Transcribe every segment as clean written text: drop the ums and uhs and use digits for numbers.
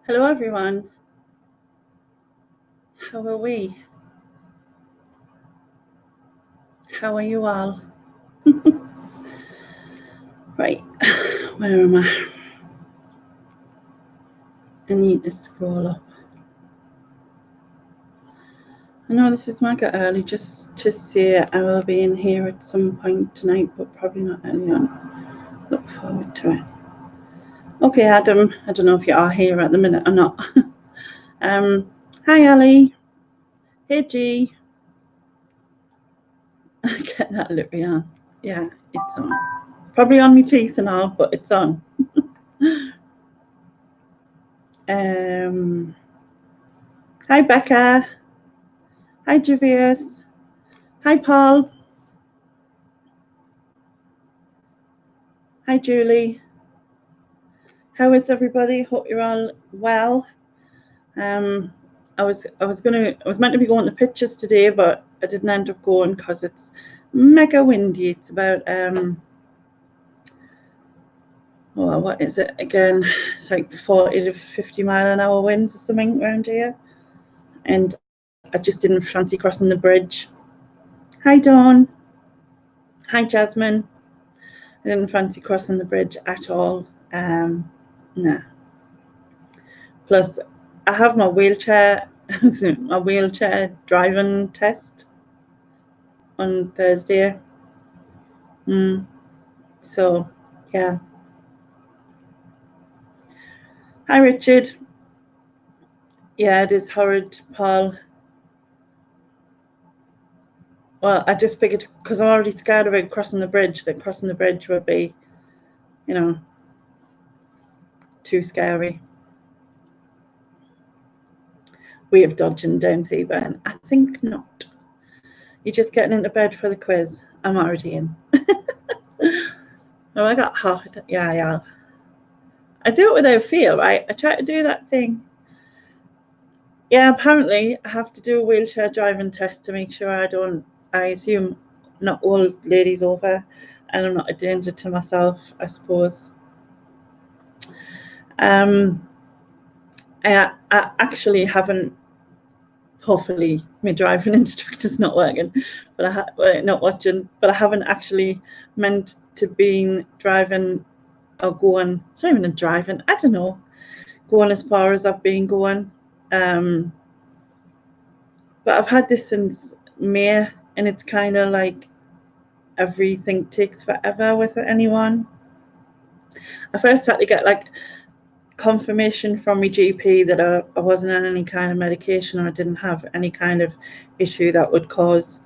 Hello everyone, how are we? How are you all? Right, where am I? I need to scroll up. I know this is mega early just to say I will be in here at some point tonight, but probably not early on. Look forward to it. Okay, Adam, I don't know if you are here at the minute or not. Hi Ali. Hey G. Get that look on. Yeah, it's on. Probably on my teeth and all, but it's on. Hi Becca. Hi Javier. Hi Paul. Hi Julie. How is everybody? Hope you're all well. I was meant to be going to pictures today, but I didn't end up going because it's mega windy. It's about what is it again? It's like 40 to 50 mile an hour winds or something around here. And I just didn't fancy crossing the bridge. Hi Dawn. Hi Jasmine. I didn't fancy crossing the bridge at all. Nah. Plus, I have my wheelchair driving test on Thursday. So, yeah. Hi, Richard. Yeah, it is horrid, Paul. Well, I just figured because I'm already scared about crossing the bridge, that crossing the bridge would be, too scary. Way of dodging down Seaburn? I think not. You're just getting into bed for the quiz. I'm already in. Oh, I got hot. Yeah. I do it without fear, right? I try to do that thing. Yeah, apparently I have to do a wheelchair driving test to make sure I assume not all ladies over and I'm not a danger to myself, I suppose. I actually haven't, hopefully my driving instructor's not working, but not watching, but I haven't actually meant to be driving or going, it's not even a driving, I don't know, going as far as I've been going. But I've had this since May, and it's kind of like everything takes forever with anyone. I first had to get like confirmation from my GP that I wasn't on any kind of medication or I didn't have any kind of issue that would cause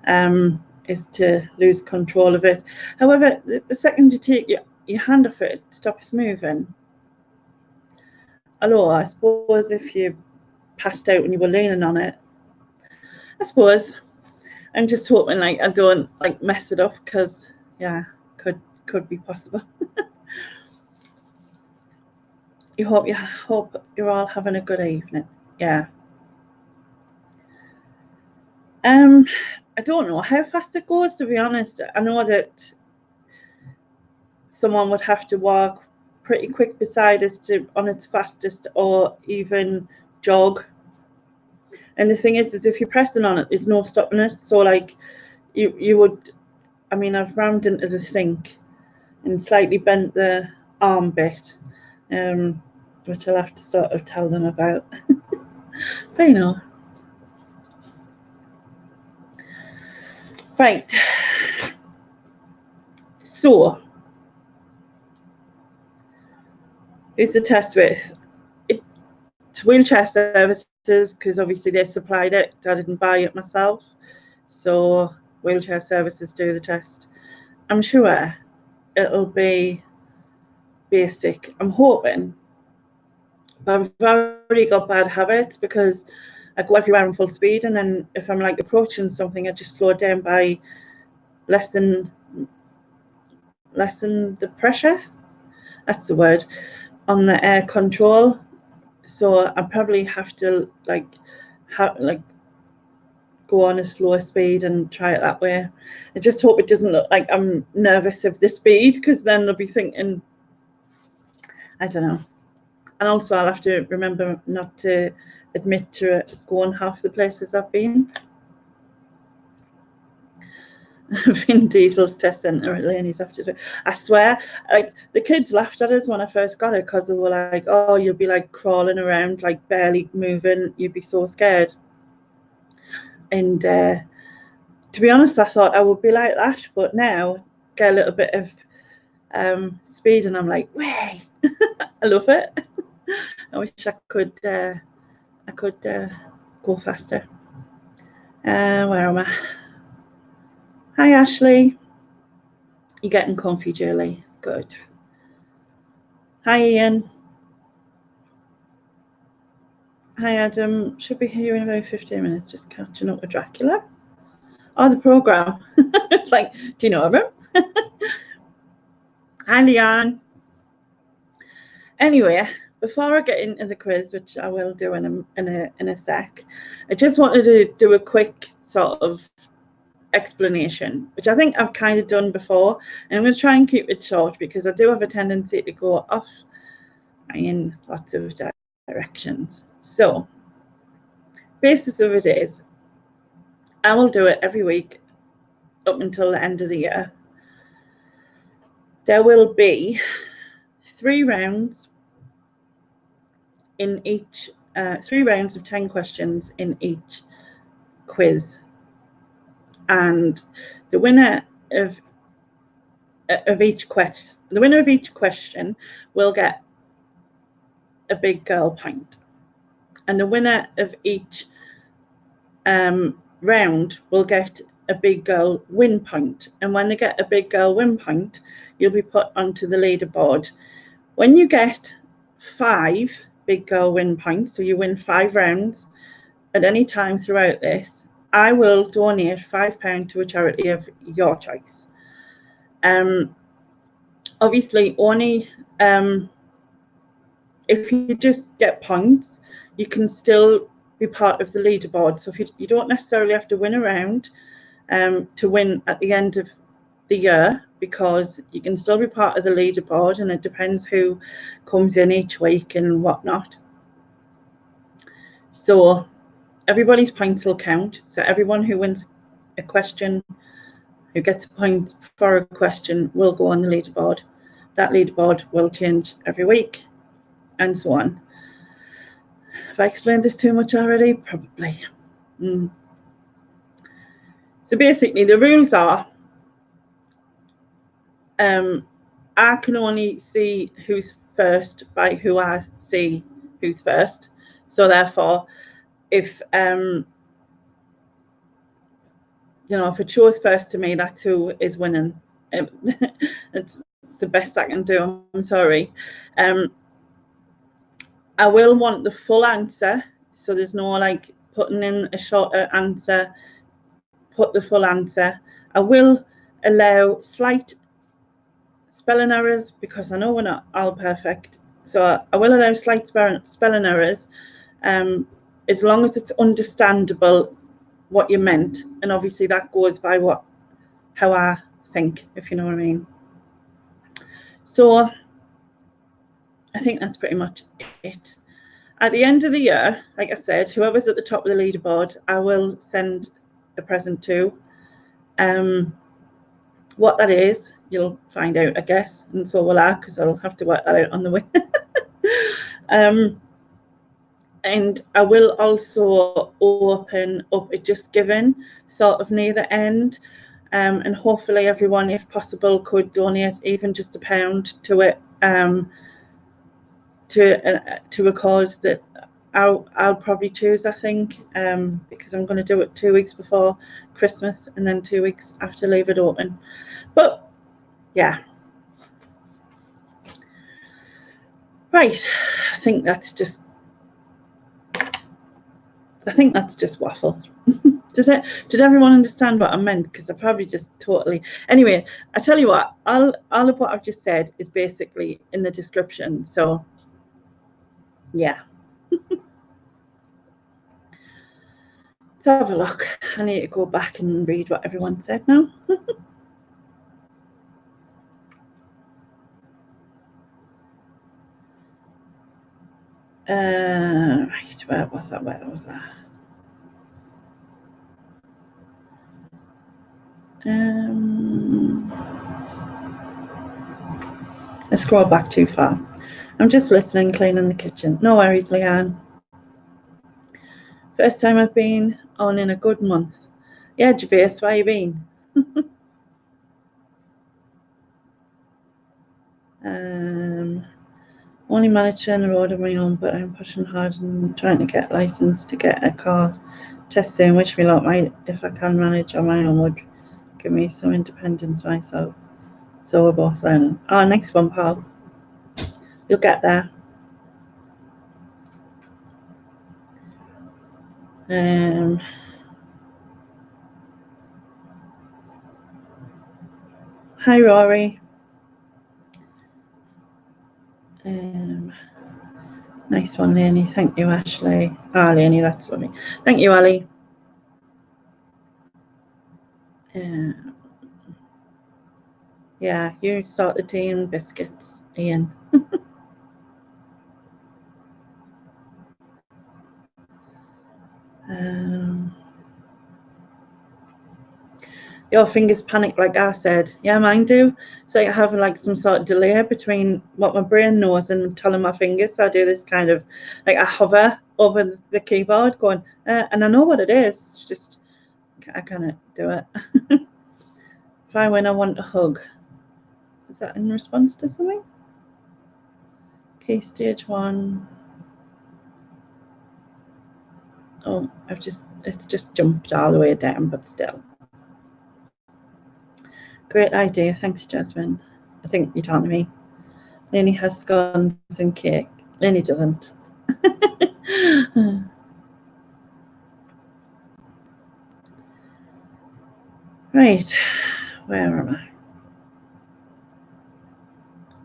is to lose control of it. However, the second you take your hand off it, it stops moving. Although I suppose if you passed out and you were leaning on it, I suppose I'm just hoping like I don't like mess it up because yeah, could be possible. You hope you're all having a good evening. Yeah. I don't know how fast it goes, to be honest. I know that someone would have to walk pretty quick beside us on its fastest or even jog. And the thing is if you're pressing on it, there's no stopping it. So like you would, I mean, I've rammed into the sink and slightly bent the arm bit, which I'll have to sort of tell them about. But you know. Right. So, who's the test with? It's wheelchair services because obviously they supplied it. I didn't buy it myself. So, wheelchair services do the test. I'm sure it'll be basic. I'm hoping. But I've already got bad habits because I go everywhere in full speed, and then if I'm like approaching something, I just slow it down by lessen the pressure. That's the word on the air control. So I probably have to go on a slower speed and try it that way. I just hope it doesn't look like I'm nervous of the speed because then they'll be thinking, I don't know. and also I'll have to remember not to admit to going half the places I've been. Vin Diesel's test centre at Laney's after. I swear, like the kids laughed at us when I first got it because they were like, "Oh, you'll be like crawling around, like barely moving. You'd be so scared." And to be honest, I thought I would be like that, but now get a little bit of speed, and I'm like, "Way!" I love it. I wish I could go faster. Where am I? Hi, Ashley. You're getting comfy, Julie. Good. Hi, Ian. Hi, Adam. Should be here in about 15 minutes, just catching up with Dracula. Oh, the programme. It's like, do you know of him? Hi, Leon. Anyway, before I get into the quiz, which I will do in a sec, I just wanted to do a quick sort of explanation, which I think I've kind of done before, and I'm going to try and keep it short because I do have a tendency to go off in lots of directions. So, basis of it is, I will do it every week up until the end of the year. There will be 3 rounds in each, 3 rounds of 10 questions in each quiz, and the winner of each question will get a big girl pint, and the winner of each round will get a big girl win point, and when they get a big girl win point, you'll be put onto the leaderboard. When you get 5 big girl win points, so you win 5 rounds at any time throughout this, I will donate £5 to a charity of your choice. Obviously, only if you just get points, you can still be part of the leaderboard. So if you don't necessarily have to win a round to win at the end of the year, because you can still be part of the leaderboard, and it depends who comes in each week and whatnot. So everybody's points will count. So everyone who wins a question, who gets points for a question, will go on the leaderboard. That leaderboard will change every week, and so on. Have I explained this too much already? Probably. So basically, the rules are, I can only see who's first by who I see who's first. So therefore, if if it shows first to me, that's who is winning. It's the best I can do. I'm sorry. I will want the full answer, so there's no like putting in a shorter answer. Put the full answer. I will allow slight spelling errors because I know we're not all perfect. So I will allow slight spelling errors as long as it's understandable what you meant, and obviously that goes by how I think, if you know what I mean. So I think that's pretty much it. At the end of the year, like I said, whoever's at the top of the leaderboard, I will send a present to. What that is, you'll find out, I guess, and so will I, because I'll have to work that out on the way. And I will also open up a Just Giving sort of near the end, and hopefully everyone, if possible, could donate even just £1 to it, to a cause that I'll probably choose, I think, because I'm going to do it 2 weeks before Christmas and then 2 weeks after Leave It Open. But yeah, right. I think that's just waffle. Did everyone understand what I meant? Because I probably just totally. Anyway, I tell you what, all of what I've just said is basically in the description. So yeah. Let's have a look. I need to go back and read what everyone said now. Right, where was that? I scrolled back too far. I'm just listening, cleaning the kitchen. No worries, Leanne. First time I've been on in a good month. Yeah, Javier, where you been? Only managed to turn the road on my own, but I'm pushing hard and trying to get licensed to get a car test soon. Wish me luck, mate. If I can manage on my own, would give me some independence myself. So we're both learning. Oh, next one, pal. You'll get there. Hi, Rory. Nice one, Leonie. Thank you, Ashley. Leonie, that's for me. Thank you, Ali. Yeah, you start the tea and biscuits, Ian. Your fingers panic like I said. Yeah, mine do. So I have like some sort of delay between what my brain knows and telling my fingers. So I do this kind of like I hover over the keyboard going, and I know what it is. It's just I can't do it. Try when I want a hug. Is that in response to something? Okay, stage 1. Oh, it's just jumped all the way down, but still. Great idea, thanks, Jasmine. I think you're talking to me. Lenny has scones and cake. Lenny doesn't. Right, where am I?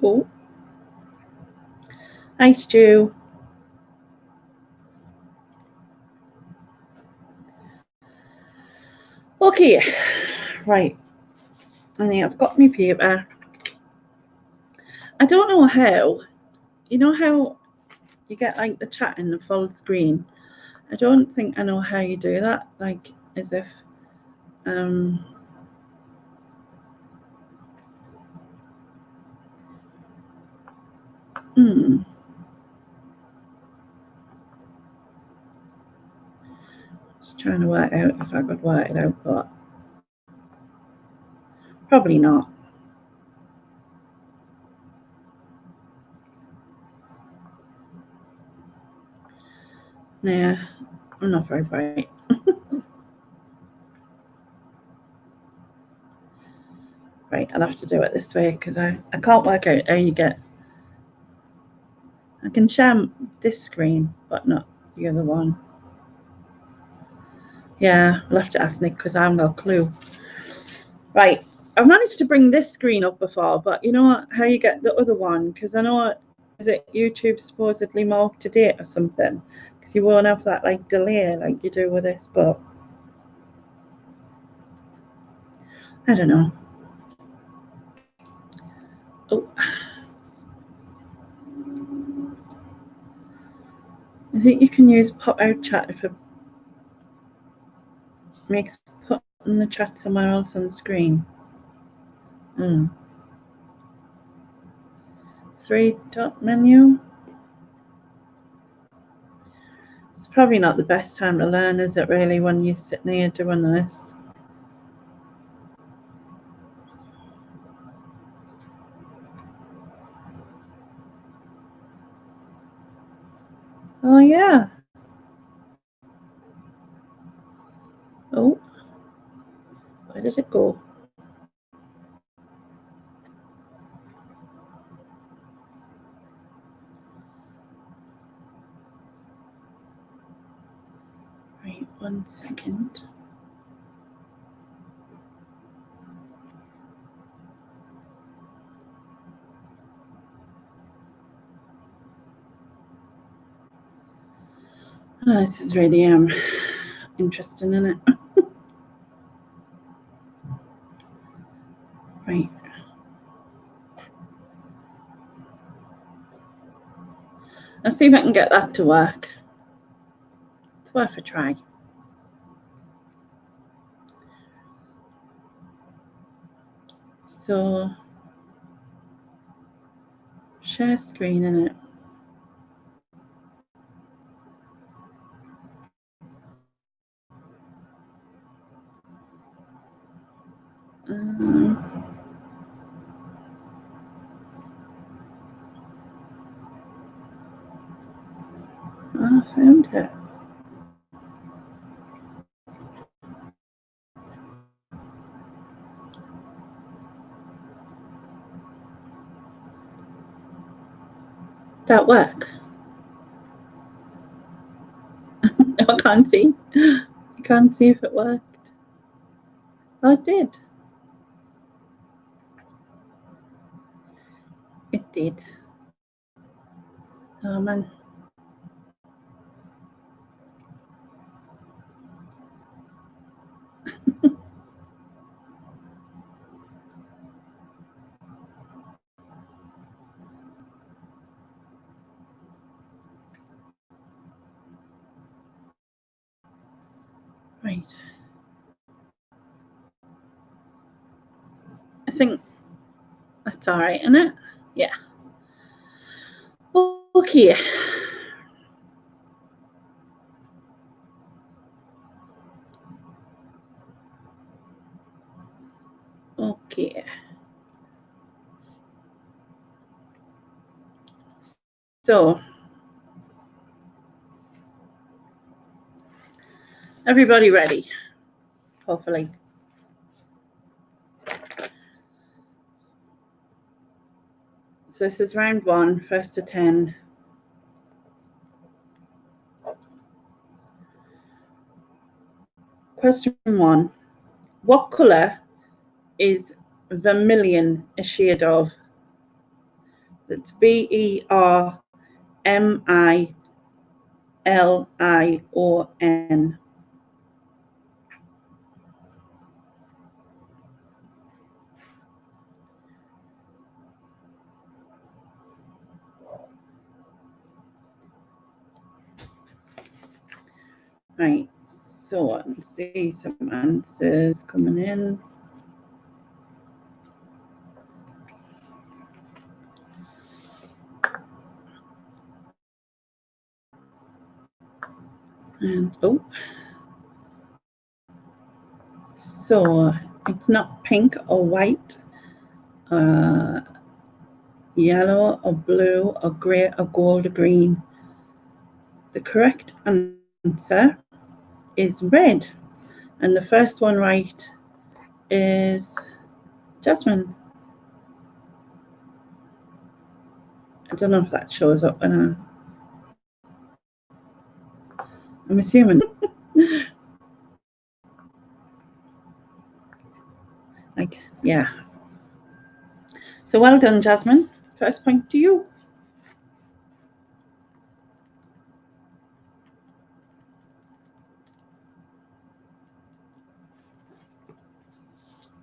Oh, hi, Stu. Okay, right. And I've got my paper. I don't know how. You know how you get like the chat in the full screen? I don't think I know how you do that. Like as if Just trying to work out if I could work it out, but probably not. Nah, I'm not very bright. Right, I'll have to do it this way because I can't work out how you get. I can share this screen, but not the other one. Yeah, I'll have to ask Nick because I haven't got a clue. Right, I've managed to bring this screen up before, but you know what, how you get the other one? Because I know, is it YouTube supposedly more up to date or something? Because you won't have that like delay like you do with this, but I don't know. Oh. I think you can use pop-out chat if it makes putting the chat somewhere else on the screen. 3-dot menu. It's probably not the best time to learn, is it really, when you're sitting here doing this? Oh yeah. Oh, where did it go? Right, 1 second. Oh, this is really interesting, isn't it? Right. Let's see if I can get that to work. It's worth a try. So, share screen in it. I found it. That work? I can't see. I can't see if it worked. Oh, it did. It did. Oh man. Right. I think that's all right, isn't it? Yeah. Okay. Okay. So, everybody ready? Hopefully. So this is round 1, 1st to 10. Question 1. What colour is vermilion a shade of? That's VERMILION. Right, so let's see some answers coming in. And oh, so it's not pink or white, yellow or blue or grey or gold or green. The correct answer is red, and the first one right is Jasmine. I don't know if that shows up when I'm assuming. Like, yeah. So well done, Jasmine. First point to you.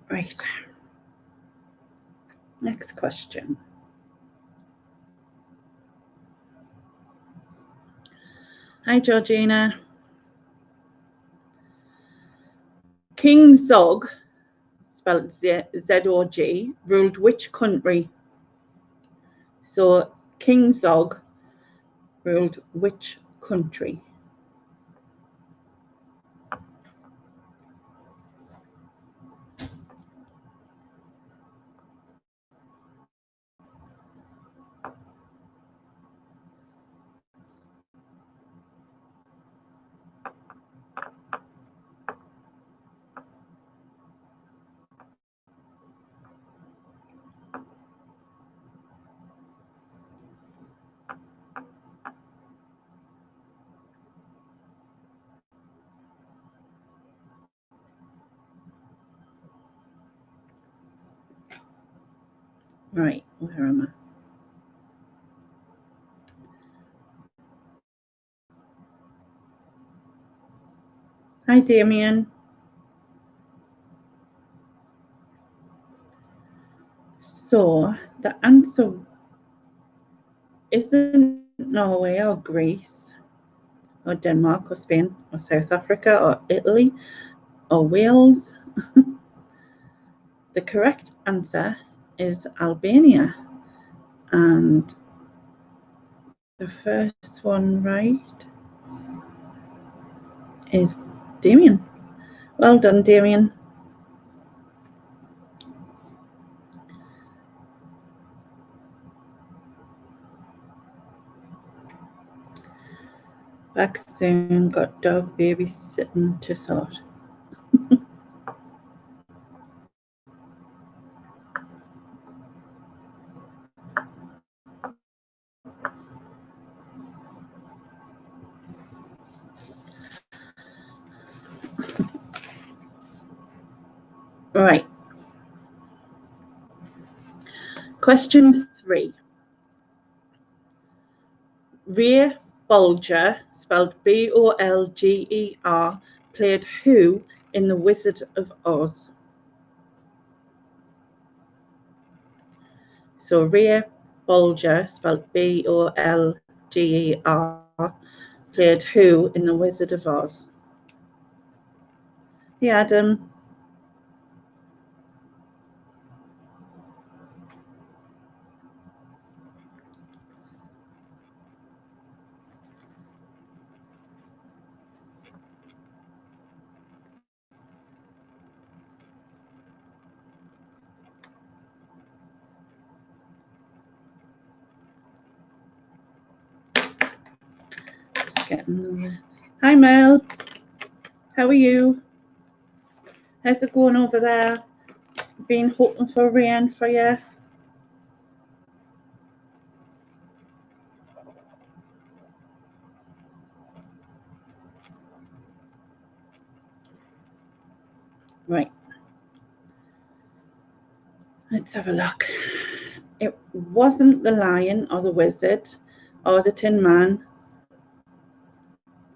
Right. Next question. Hi, Georgina. King Zog, spelled Z-O-G, ruled which country? So King Zog ruled which country? Right, where am I? Hi, Damien. So the answer isn't Norway or Greece or Denmark or Spain or South Africa or Italy or Wales? The correct answer is Albania. And the first one right is Damien. Well done, Damien. Back soon, got dog babysitting to sort. Right. Question 3. Rhea Bolger, spelled B-O-L-G-E-R, played who in The Wizard of Oz? So Rhea Bolger, spelled B-O-L-G-E-R, played who in The Wizard of Oz? Hey, Adam. Hi, Mel. How are you? How's it going over there? Been hoping for rain for you? Right. Let's have a look. It wasn't the lion or the wizard or the tin man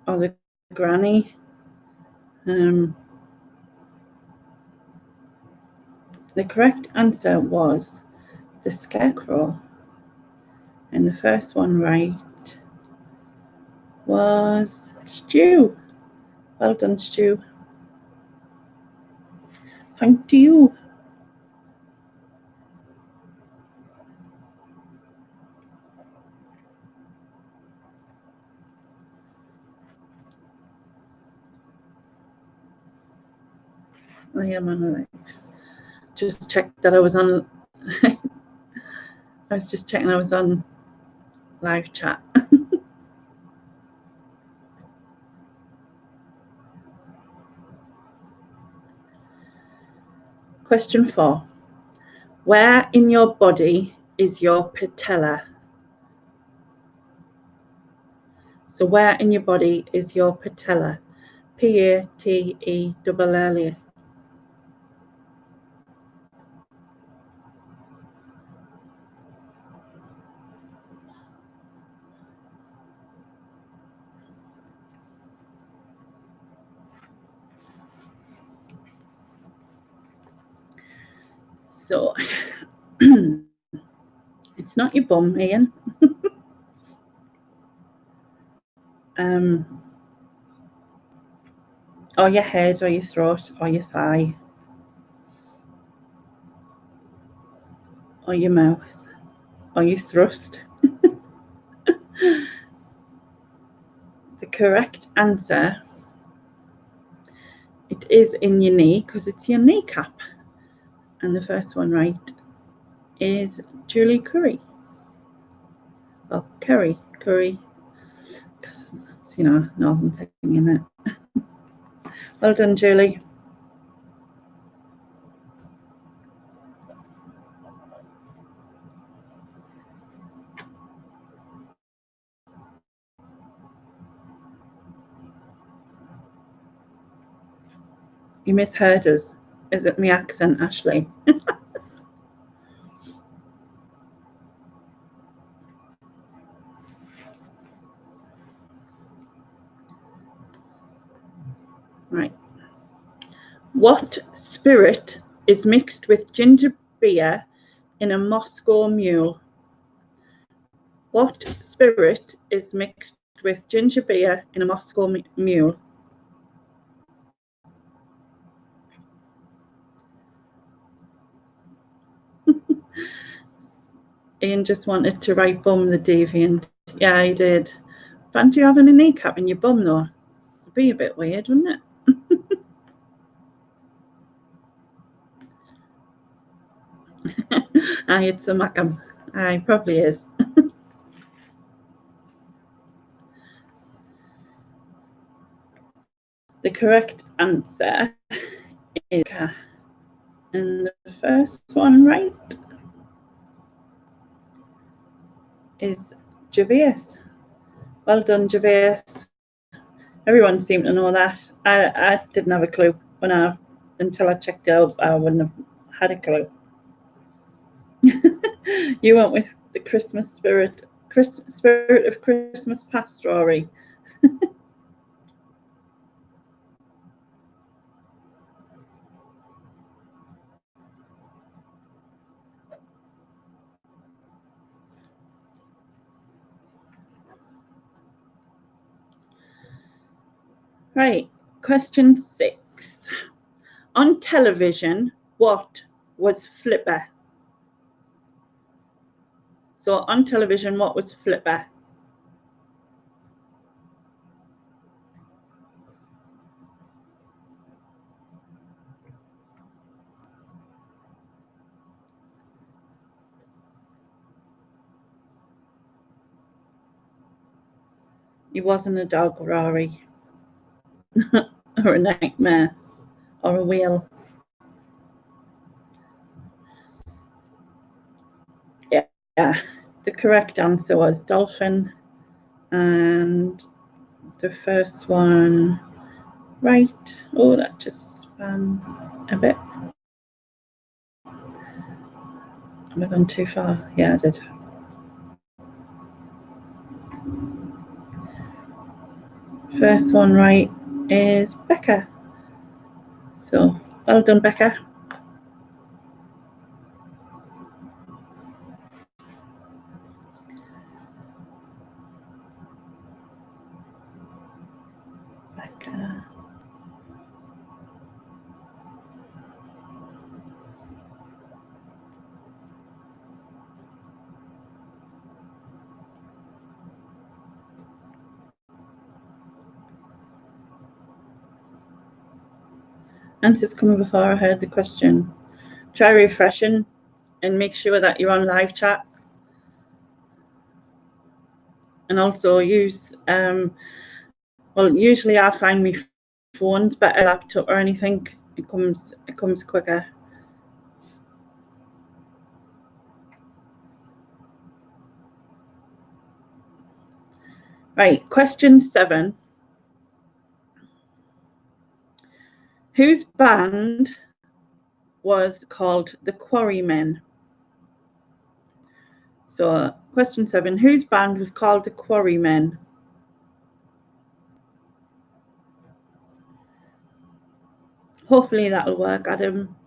or the granny. The correct answer was the scarecrow. And the first one right was Stu. Well done, Stu. Thank you. I am on a live. Just checked that I was on. I was just checking I was on live chat. Question 4. Where in your body is your patella? So where in your body is your patella? P-A-T-E-L-L-A. So it's not your bum, Ian. Or your head, or your throat, or your thigh, or your mouth, or your thrust. The correct answer, it is in your knee because it's your kneecap. And the first one right is Julie Curry. Well, Curry, because it's, you know, northern thing, isn't it? Well done, Julie. You misheard us. Is it my accent, Ashley? Right. What spirit is mixed with ginger beer in a Moscow mule? What spirit is mixed with ginger beer in a Moscow Mule? Ian just wanted to write bum the deviant. Yeah, he did. Fancy having a kneecap in your bum though? It'd be a bit weird, wouldn't it? Aye, it's a Macam. Aye, probably is. The correct answer is and the first one right is Gervais. Well done, Gervais. Everyone seemed to know that. I didn't have a clue until I checked it out. I wouldn't have had a clue. You went with the Christmas spirit of Christmas past, Rory. Right, question 6. On television, what was Flipper? So on television, what was Flipper? He wasn't a dog, Rory. Or a nightmare. Or a wheel. Yeah, the correct answer was dolphin. And the first one right. Oh, that just spun a bit. Have I gone too far? Yeah, I did. First one right is Becca. So well done, Becca. Becca. Answers coming before I heard the question. Try refreshing and make sure that you're on live chat. And also use, well, usually I find my phone's better, laptop or anything. It comes quicker. Right, question 7. Whose band was called the Quarrymen? So question 7, whose band was called the Quarrymen? Hopefully that'll work, Adam.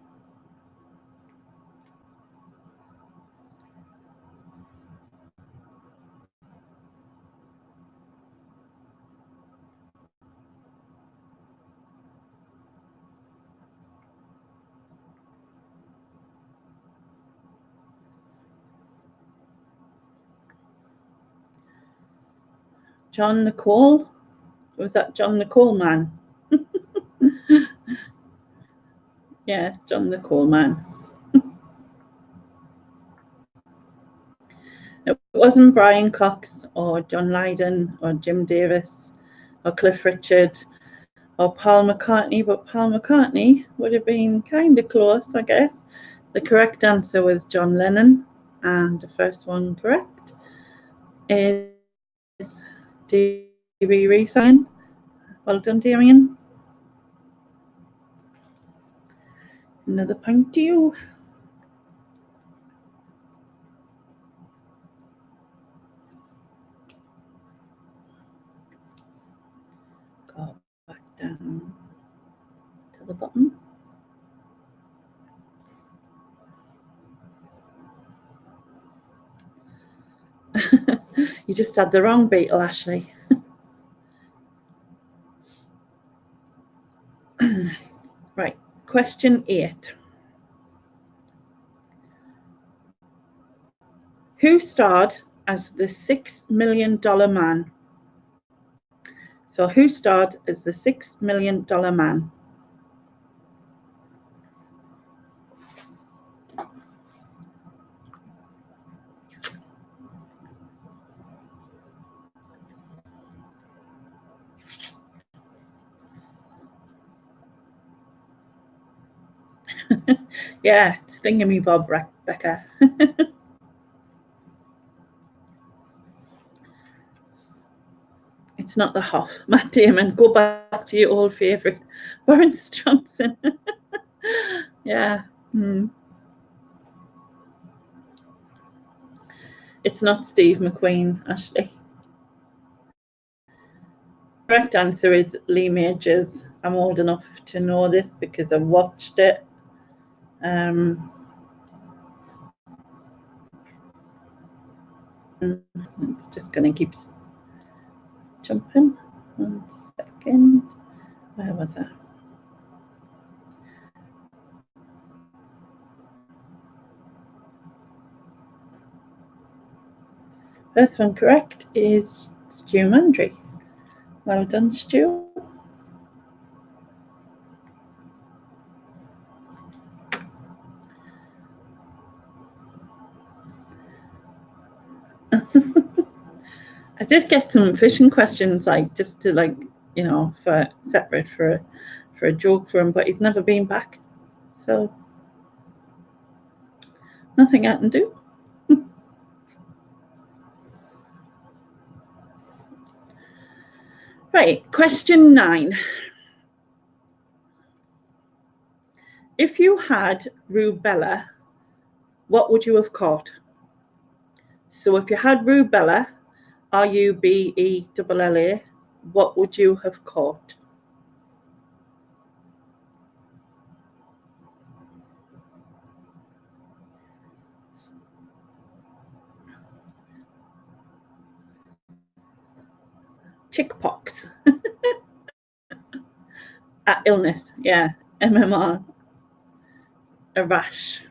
John the Coal? Was that John the Coal Man? Yeah, John the Coal Man. It wasn't Brian Cox or John Lydon or Jim Davis or Cliff Richard or Paul McCartney, but Paul McCartney would have been kind of close, I guess. The correct answer was John Lennon, and the first one correct is D.B. Resign. Well done, Damien. Another point to you. Go back down to the bottom. You just had the wrong beetle, Ashley. Right, question 8. Who starred as the $6 Million Man? So who starred as the $6 Million Man? Yeah, it's Thingamy-Bob, Rebecca. It's not the Hoff. Matt Damon, go back to your old favourite, Boris Johnson. Yeah. It's not Steve McQueen, Ashley. Correct answer is Lee Majors. I'm old enough to know this because I watched it. It's just going to keep jumping. 1 second. Where was I? First one correct is Stu Mandry. Well done, Stu. I did get some fishing questions, like just to for separate for a joke for him, but he's never been back, so nothing I can do. Right, question 9. If you had rubella, what would you have caught? So if you had rubella, RUBELLA, what would you have caught? Chickpox. Illness, yeah. MMR. A rash.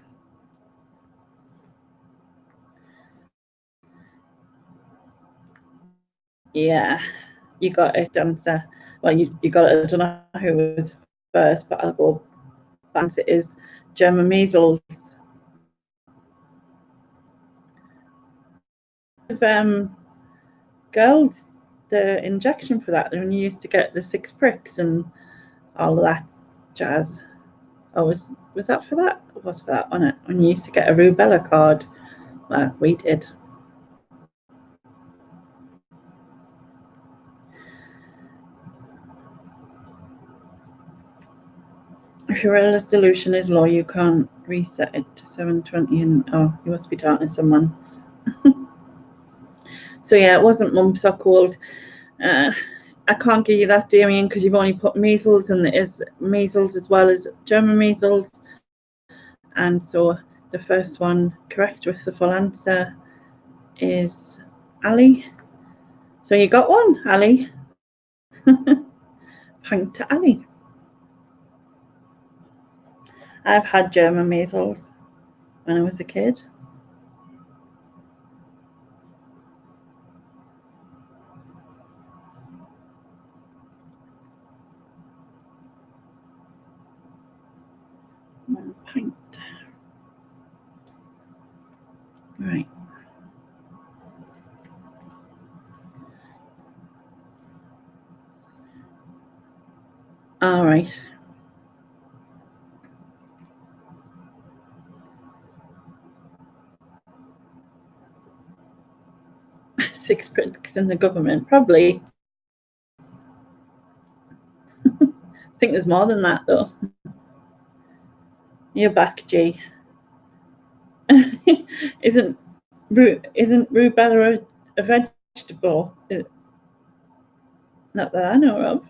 Yeah, you got it, answer. Well, you got it. I don't know who was first, but I'll go back. It is German measles. Girls, the injection for that, when you used to get the 6 pricks and all of that jazz. Oh, was that for that? It was for that, wasn't it? When you used to get a rubella card. Well, we did. If your resolution is low, you can't reset it to 720 and you must be talking to someone. So yeah, it wasn't mumps or cold. I can't give you that, Damien, because you've only put measles, and it is measles as well as German measles. And so the first one correct with the full answer is Ali. So you got one, Ali. Point to Ali. I've had German measles when I was a kid. One point. Right. All right. Six pricks in the government, probably. I think there's more than that, though. You're back, G. Isn't rubella a vegetable? Not that I know of.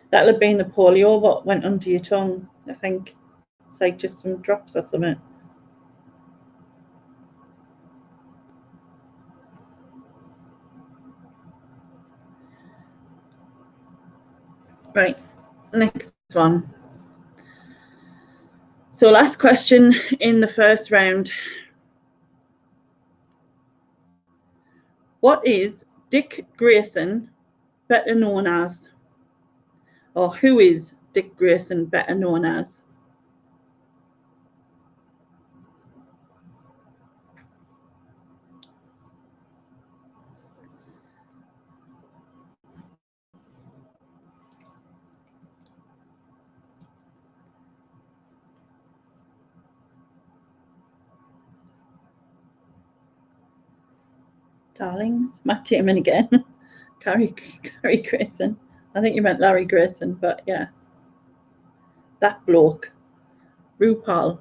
That'll have been the polio what went under your tongue, I think. It's like just some drops or something. Right, next one. So last question in the first round. What is Dick Grayson better known as? Or who is Dick Grayson better known as? Darlings, Matt Damon again. Carrie Grayson. I think you meant Larry Grayson, but yeah. That bloke. RuPaul.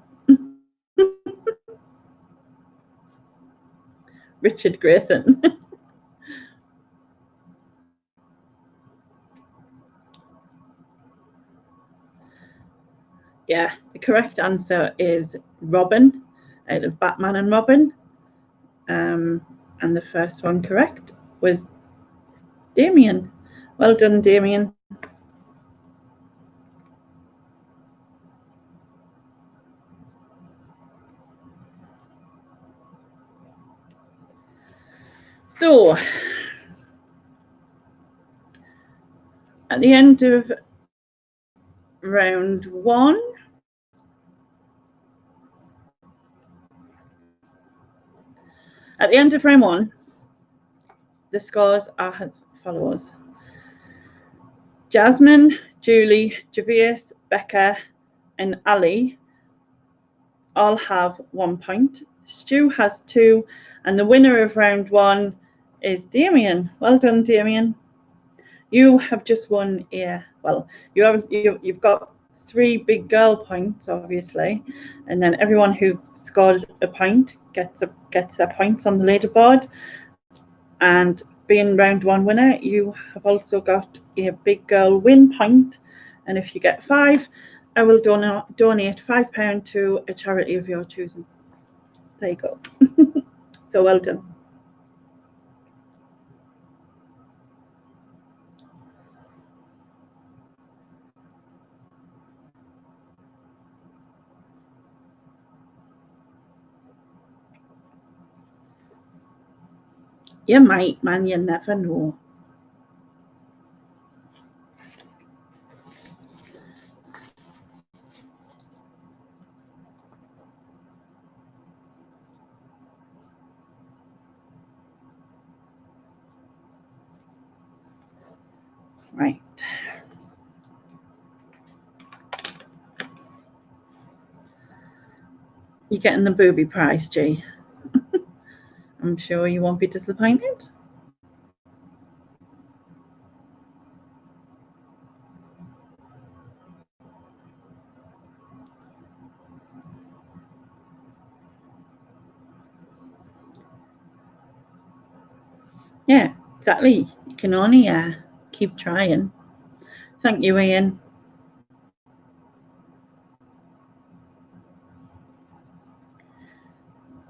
Richard Grayson. Yeah, the correct answer is Robin, out of Batman and Robin. And the first one correct was Damien. Well done, Damien. So, at the end of round one, the scores are as follows. Jasmine, Julie, Javius, Becca, and Ali all have 1 point. Stu has 2, and the winner of round one is Damien. Well done, Damien. You have just won well, you've got 3 big girl points, obviously, and then everyone who scored a point gets their points on the leaderboard. And being round one winner, you have also got a big girl win point, and if you get 5, I will donate £5 to a charity of your choosing. There you go. So well done. You might, man, you never know. Right. You're getting the booby prize, G. I'm sure you won't be disappointed. Yeah, exactly. You can only keep trying. Thank you, Ian.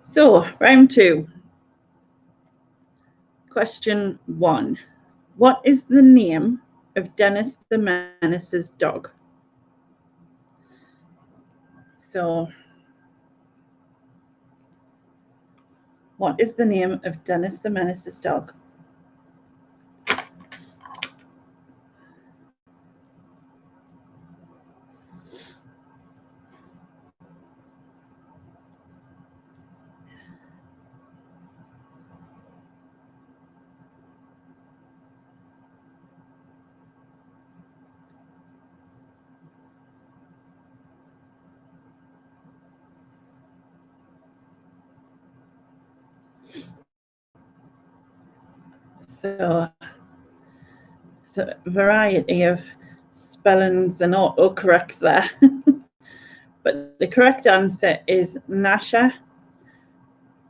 So, round 2. Question 1. What is the name of Dennis the Menace's dog? So, what is the name of Dennis the Menace's dog? So it's a variety of spellings and autocorrects there. But the correct answer is Nasha.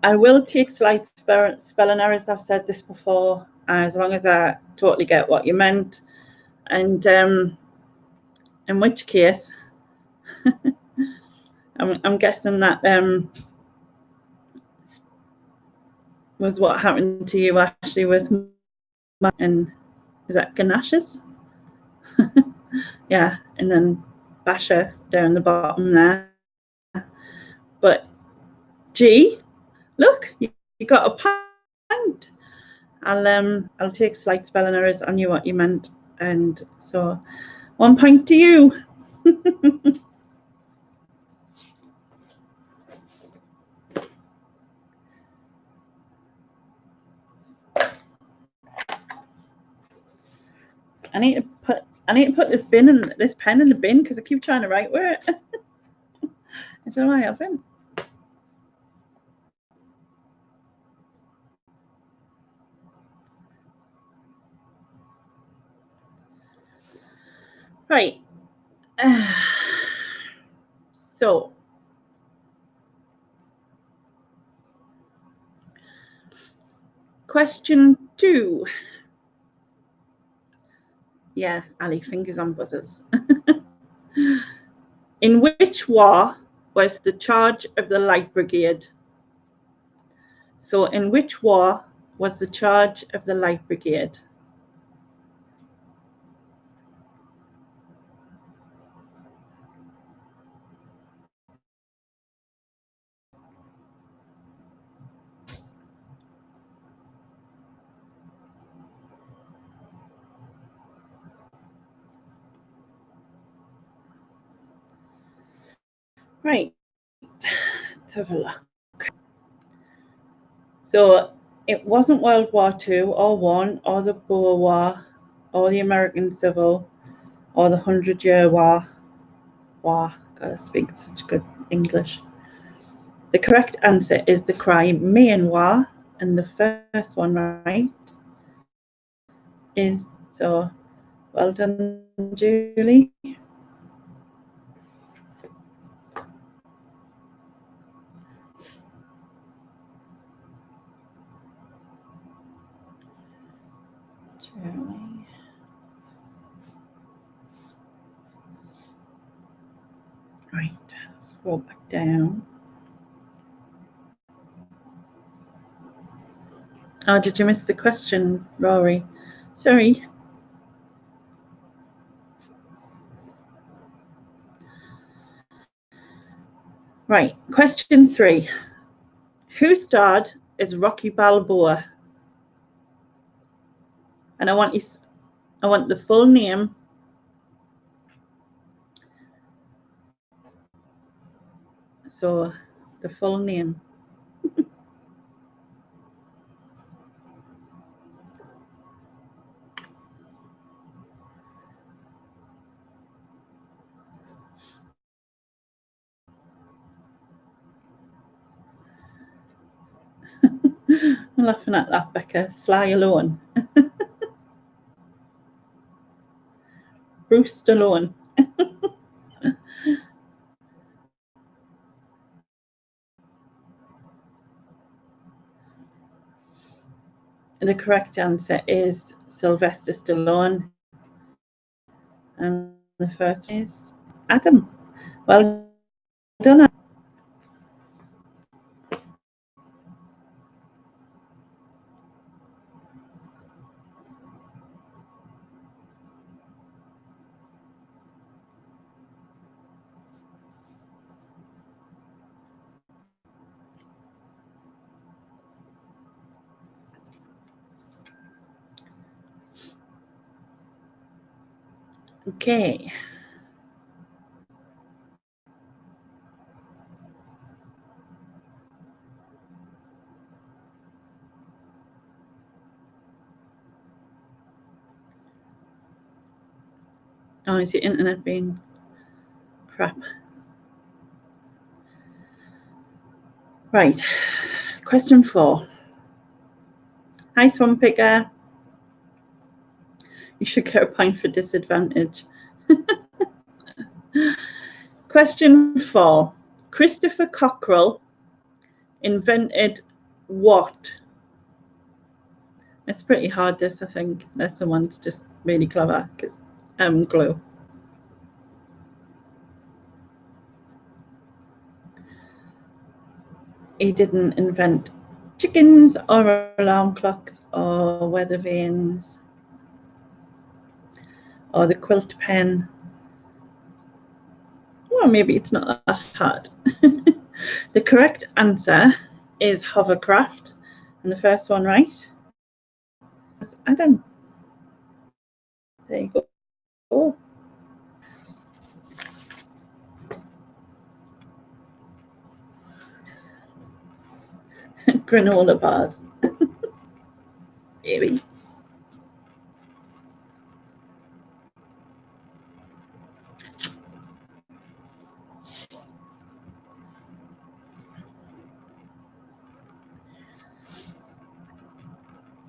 I will take slight spelling errors. I've said this before, as long as I totally get what you meant. And in which case, I'm guessing that was what happened to you, Ashley, with and is that Ganash's? yeah, and then Basher down the bottom there. But G, look, you got a point. I'll take slight spelling errors. I knew what you meant, and so 1 point to you. I need to put this pen in the bin because I keep trying to write with it. I don't know why I haven't. Right. So question 2. Yeah, Ali, fingers on buzzers. In which war was the charge of the Light Brigade? So in which war was the charge of the Light Brigade? Right, let's have a look. So it wasn't World War II or One or the Boer War or the American Civil or the 100-Year War. Gotta speak such good English. The correct answer is the Crimean War, and the first one right is, so well done, Julie. Right, scroll back down. Oh, did you miss the question, Rory? Sorry. Right, question 3. Who starred as Rocky Balboa? And I want the full name. So the full name. I'm laughing at that, Becca. Sly Alone. Bruce Stallone. The correct answer is Sylvester Stallone. And the first is Adam. Well done. Okay. Oh, is the internet being crap? Right. Question 4. Hi, Swam Picker. You should get a point for disadvantage. Question 4. Christopher Cockerell invented what? It's pretty hard, this, I think, unless someone's just really clever, because glue. He didn't invent chickens or alarm clocks or weather vanes or the quilt pen Well, maybe it's not that hard. The correct answer is hovercraft, and the first one right was Adam. There you go. Oh. Granola bars. Maybe.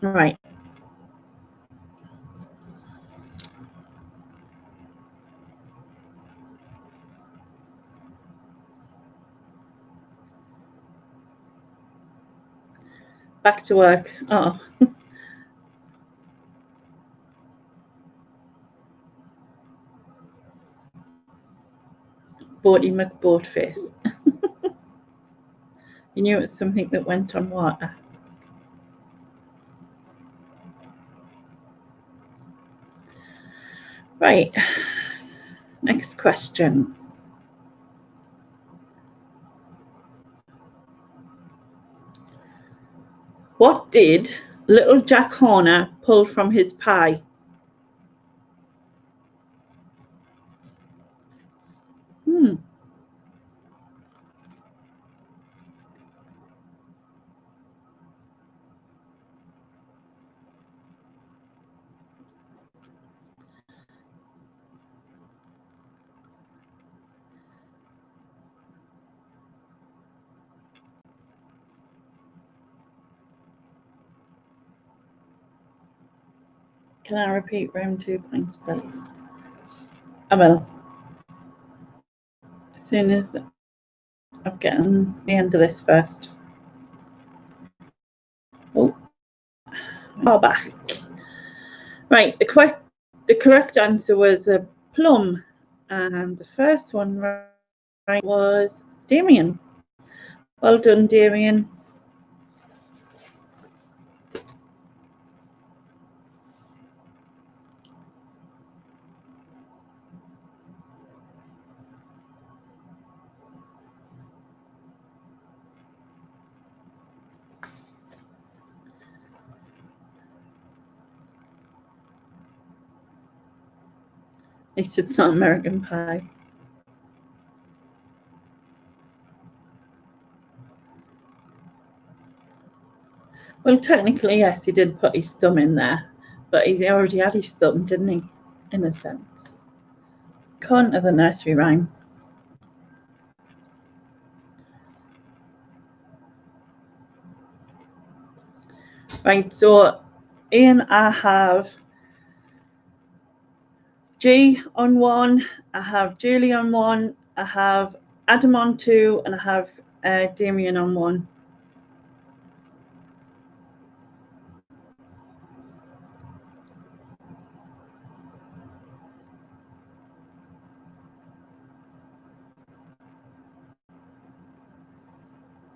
Right. Back to work. Oh. Boaty McBoatface. You knew it was something that went on water. Right. Next question. What did little Jack Horner pull from his pie? Can I repeat round 2 points, please? I will. As soon as I'm getting the end of this first. Oh, far back. Right, the correct answer was a plum, and the first one right was Damien. Well done, Damien. At least it's not American Pie. Well, technically, yes, he did put his thumb in there, but he already had his thumb, didn't he? In a sense. According to the nursery rhyme. Right, so Ian, I have G on 1, I have Julie on 1, I have Adam on 2, and I have Damien on 1.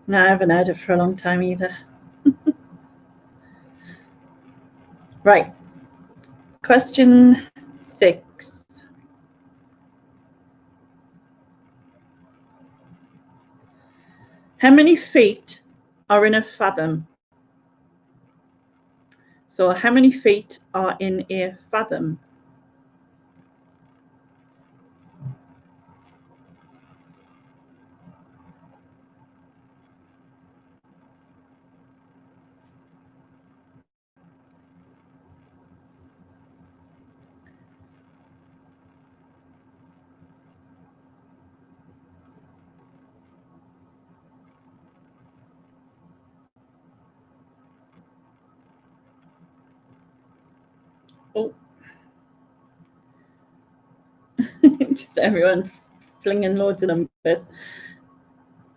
No, I haven't heard it for a long time either. Right. Question 6. How many feet are in a fathom? So how many feet are in a fathom? Oh. Just everyone flinging loads of numbers.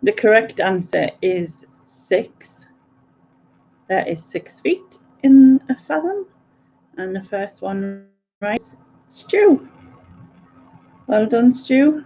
The correct answer is 6. There is 6 feet in a fathom. And the first one right is Stu. Well done, Stu.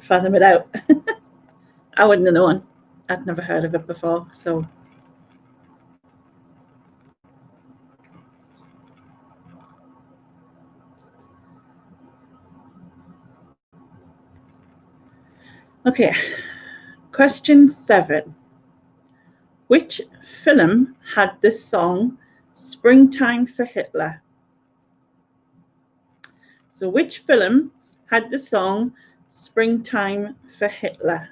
fathom it out. I wouldn't have known. I'd never heard of it before, so. Okay, question 7. Which film had the song Springtime for Hitler? So which film had the song Springtime for Hitler?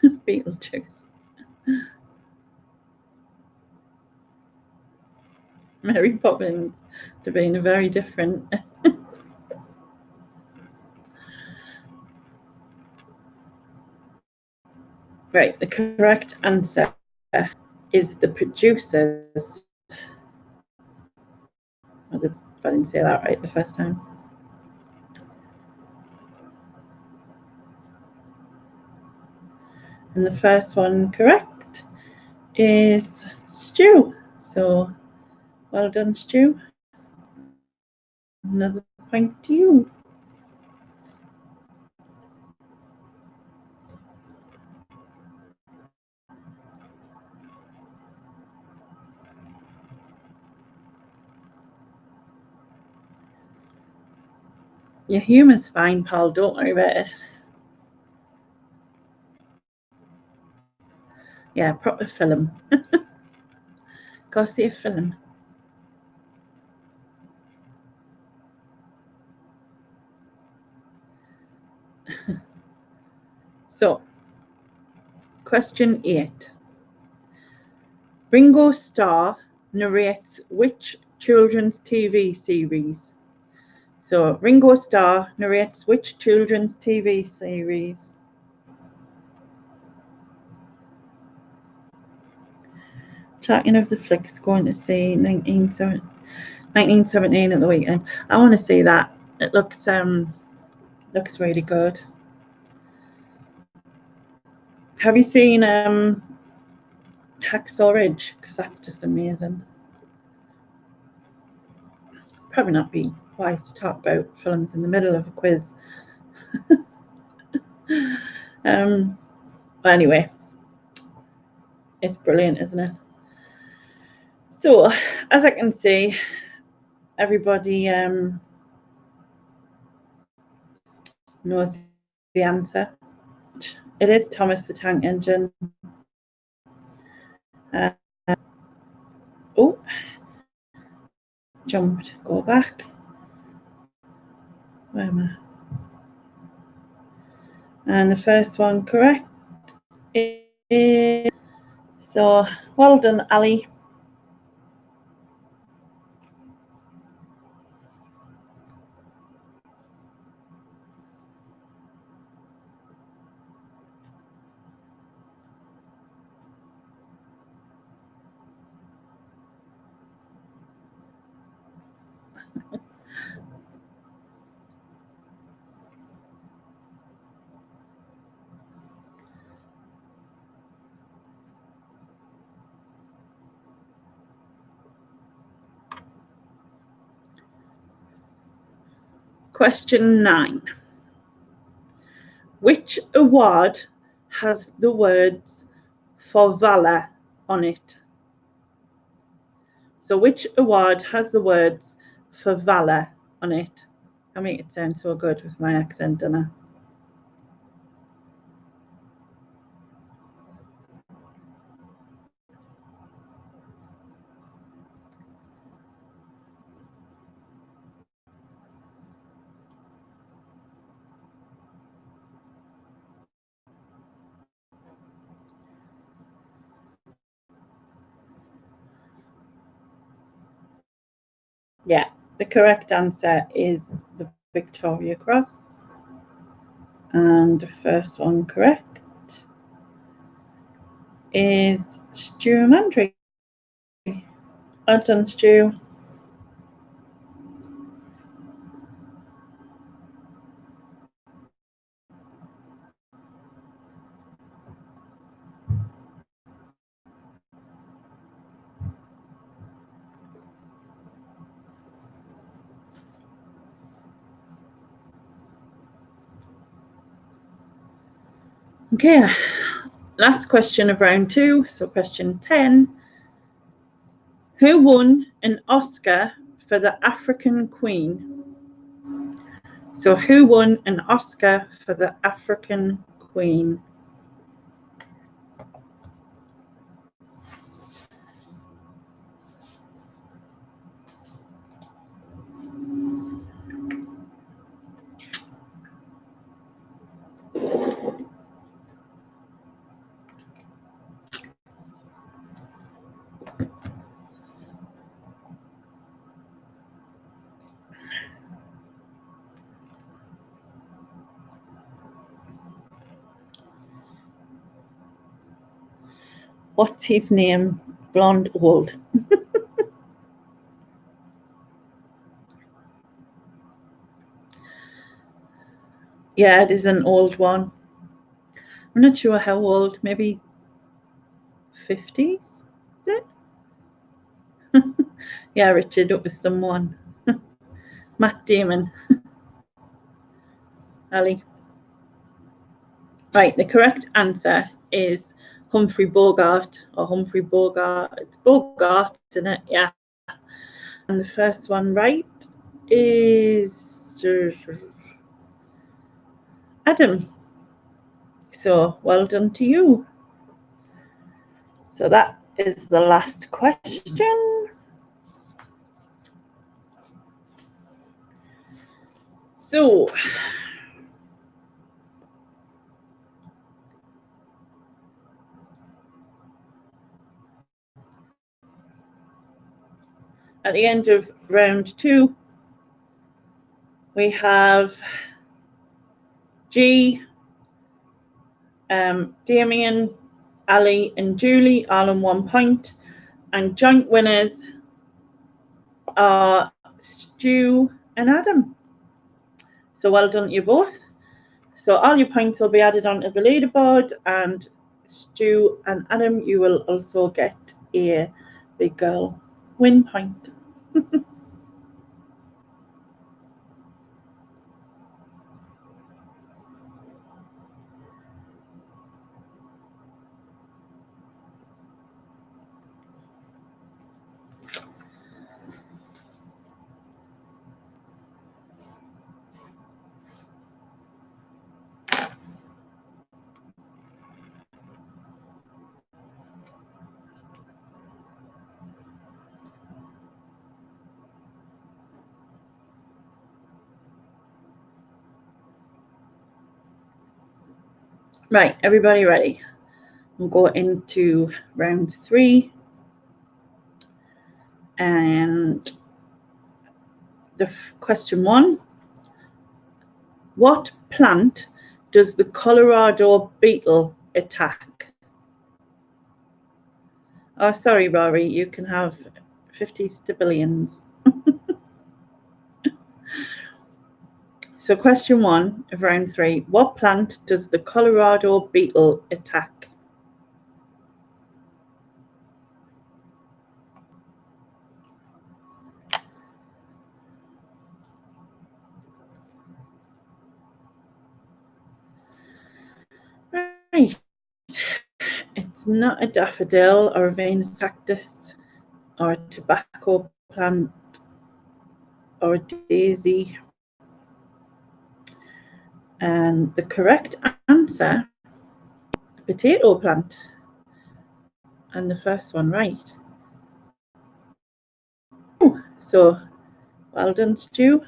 Beetlejuice. Mary Poppins. They've been very different. Right, the correct answer is the producers. I didn't say that right the first time. And the first one correct is Stu. So well done, Stu. Another point to you. Your humour's fine, pal. Don't worry about it. Yeah, proper film. Go see a film. So, question 8. Ringo Starr narrates which children's TV series? So, Ringo Starr narrates which children's TV series? Talking of the flicks, going to see 1917 at the weekend. I want to see that. It looks really good. Have you seen Hacksaw Ridge? Because that's just amazing. Probably not be wise to talk about films in the middle of a quiz. But anyway, it's brilliant, isn't it? So, as I can see, everybody knows the answer. It is Thomas the Tank Engine. Oh, jumped. Go back. Where am I? And the first one correct is, so well done, Ali. Question 9. Which award has the words "for valour" on it? So which award has the words "for valour" on it? I make it sound so good with my accent, don't I? Yeah, the correct answer is the Victoria Cross. And the first one correct is Stu Mandry. Well done, Stu. Okay, last question of round 2, so question 10. Who won an Oscar for The African Queen? So who won an Oscar for The African Queen? What's his name? Blonde old. Yeah, it is an old one. I'm not sure how old, maybe 50s, is it? Yeah, Richard, it was someone. Matt Damon. Ali. Right, the correct answer is Humphrey Bogart, or Humphrey Bogart. It's Bogart, isn't it? Yeah. And the first one right is Adam. So well done to you. So that is the last question. So at the end of round 2, we have G, Damien, Ali and Julie all on 1 point, and joint winners are Stu and Adam. So well done to you both. So all your points will be added onto the leaderboard, and Stu and Adam, you will also get a big girl win point. Right, everybody ready? We'll go into round 3, and the question 1. What plant does the Colorado beetle attack? Oh, sorry, Rory, you can have 50s to billions. So question 1 of round 3. What plant does the Colorado beetle attack? Right. It's not a daffodil or a Venus cactus or a tobacco plant or a daisy. And the correct answer, potato plant. And the first one right. So well done, Stu.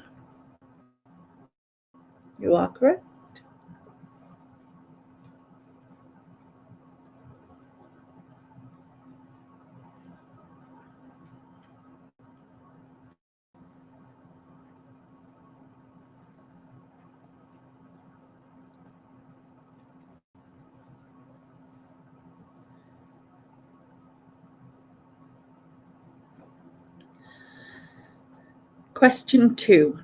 You are correct. Question 2.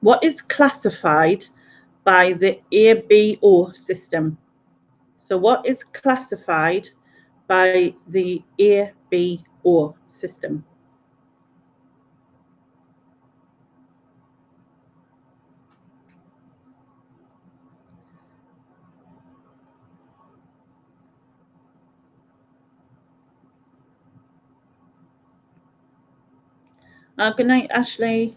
What is classified by the ABO system? So what is classified by the ABO system? Good night, Ashley.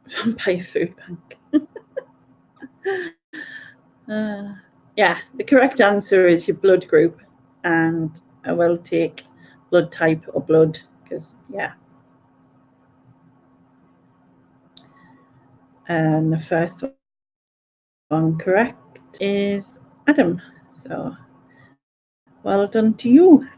Vampire food bank. Yeah, the correct answer is your blood group, and I will take blood type or blood, because yeah. And the first one correct is Adam. So well done to you.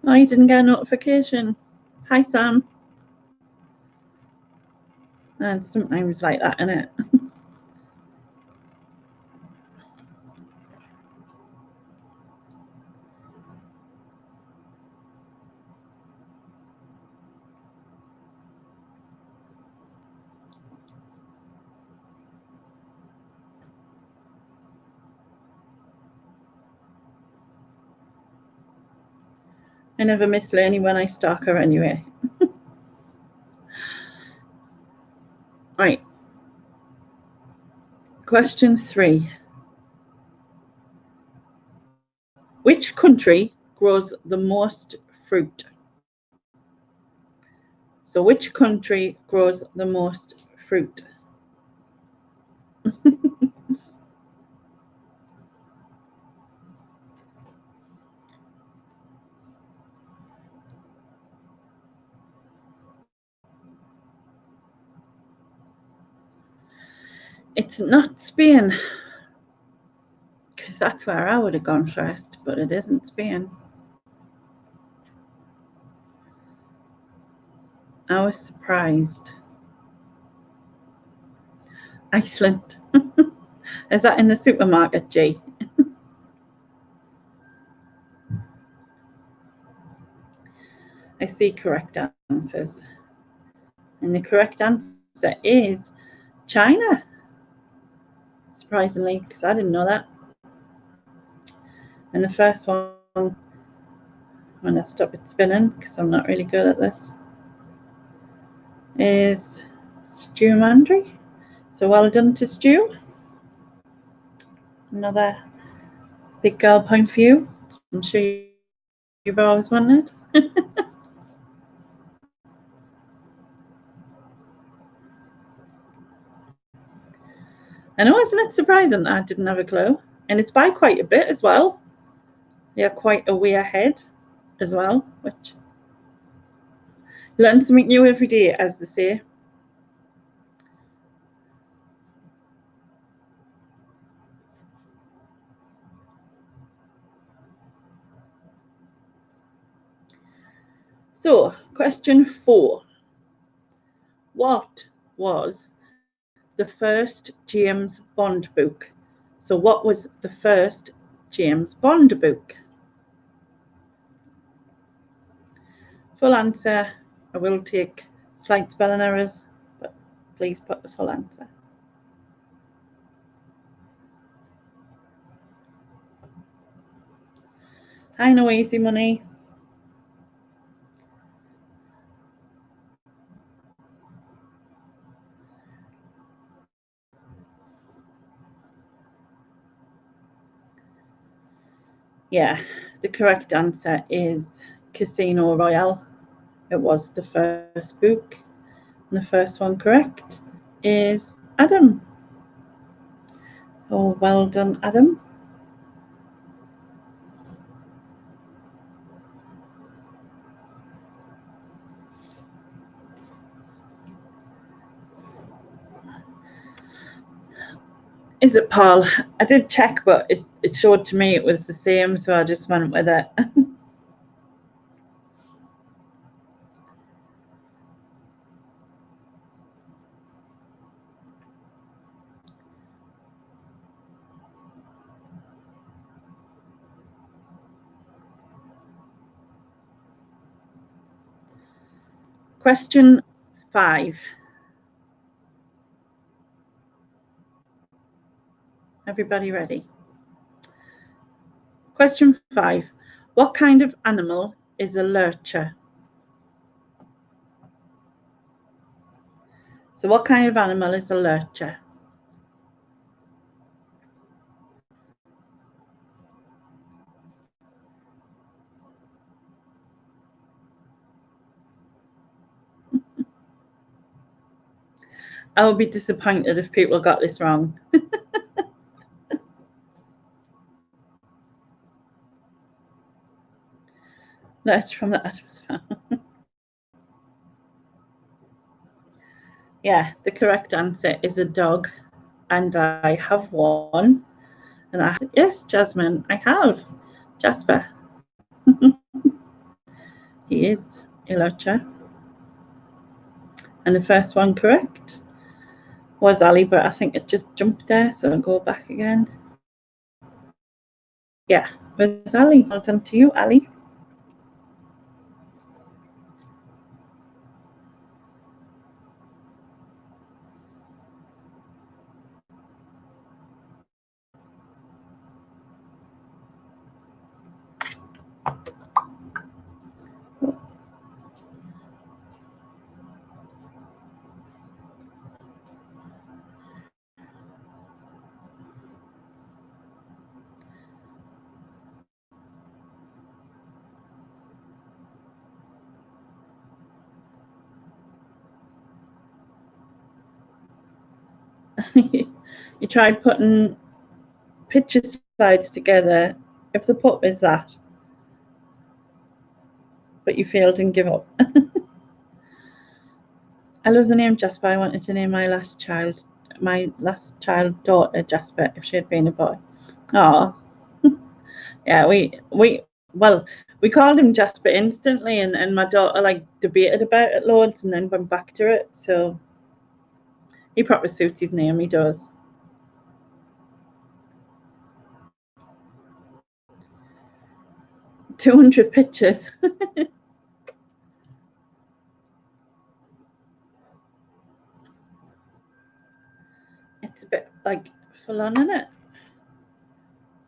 Oh, you didn't get a notification. Hi, Sam. And sometimes like that, innit? I never miss Lenny when I stalk her anyway. Right. Question 3. Which country grows the most fruit? So which country grows the most fruit? It's not Spain, because that's where I would have gone first, but it isn't Spain. I was surprised. Iceland. Is that in the supermarket, G? I see correct answers. And the correct answer is China. Surprisingly, because I didn't know that. And the first one, I'm going to stop it spinning because I'm not really good at this, is Stu Mandry. So well done to Stu. Another big girl point for you. I'm sure you've always wanted. I know, isn't it surprising? I didn't have a clue. And it's by quite a bit as well. They're quite a way ahead as well, which learn something new every day, as they say. So, question 4. What was the first James Bond book? So, what was the first James Bond book? Full answer. I will take slight spelling errors, but please put the full answer. Hi, no easy money. Yeah, the correct answer is Casino Royale. It was the first book. And the first one correct is Adam. Oh, well done, Adam. Is it Paul? I did check, but it showed to me it was the same, so I just went with it. Question 5. Everybody ready? Question 5. What kind of animal is a lurcher? So what kind of animal is a lurcher? I would be disappointed if people got this wrong. Lurch from the atmosphere. Yeah, the correct answer is a dog, and I have one. And yes, Jasmine, I have. Jasper. He is a lurcher. And the first one correct was Ali, but I think it just jumped there, so I'll go back again. Yeah, it was Ali. Well done to you, Ali. You tried putting picture slides together if the pup is that, but you failed and give up. I love the name Jasper. I wanted to name my last child daughter Jasper if she had been a boy. Oh, yeah, we called him Jasper instantly, and my daughter like debated about it loads and then went back to it. So he probably suits his name. He does. $200 pictures. It's a bit like full on, isn't it?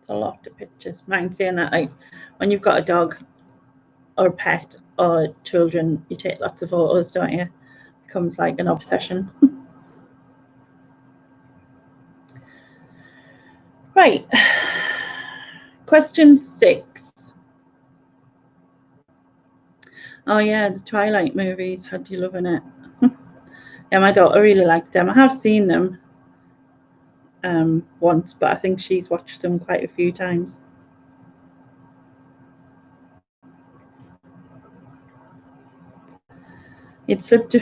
It's a lot of pictures. Mind saying that, like when you've got a dog or a pet or children, you take lots of photos, don't you? It becomes like an obsession. Right. Question 6. Oh yeah, the Twilight movies. Had you loving it? Yeah, my daughter really liked them. I have seen them once, but I think she's watched them quite a few times. It slipped.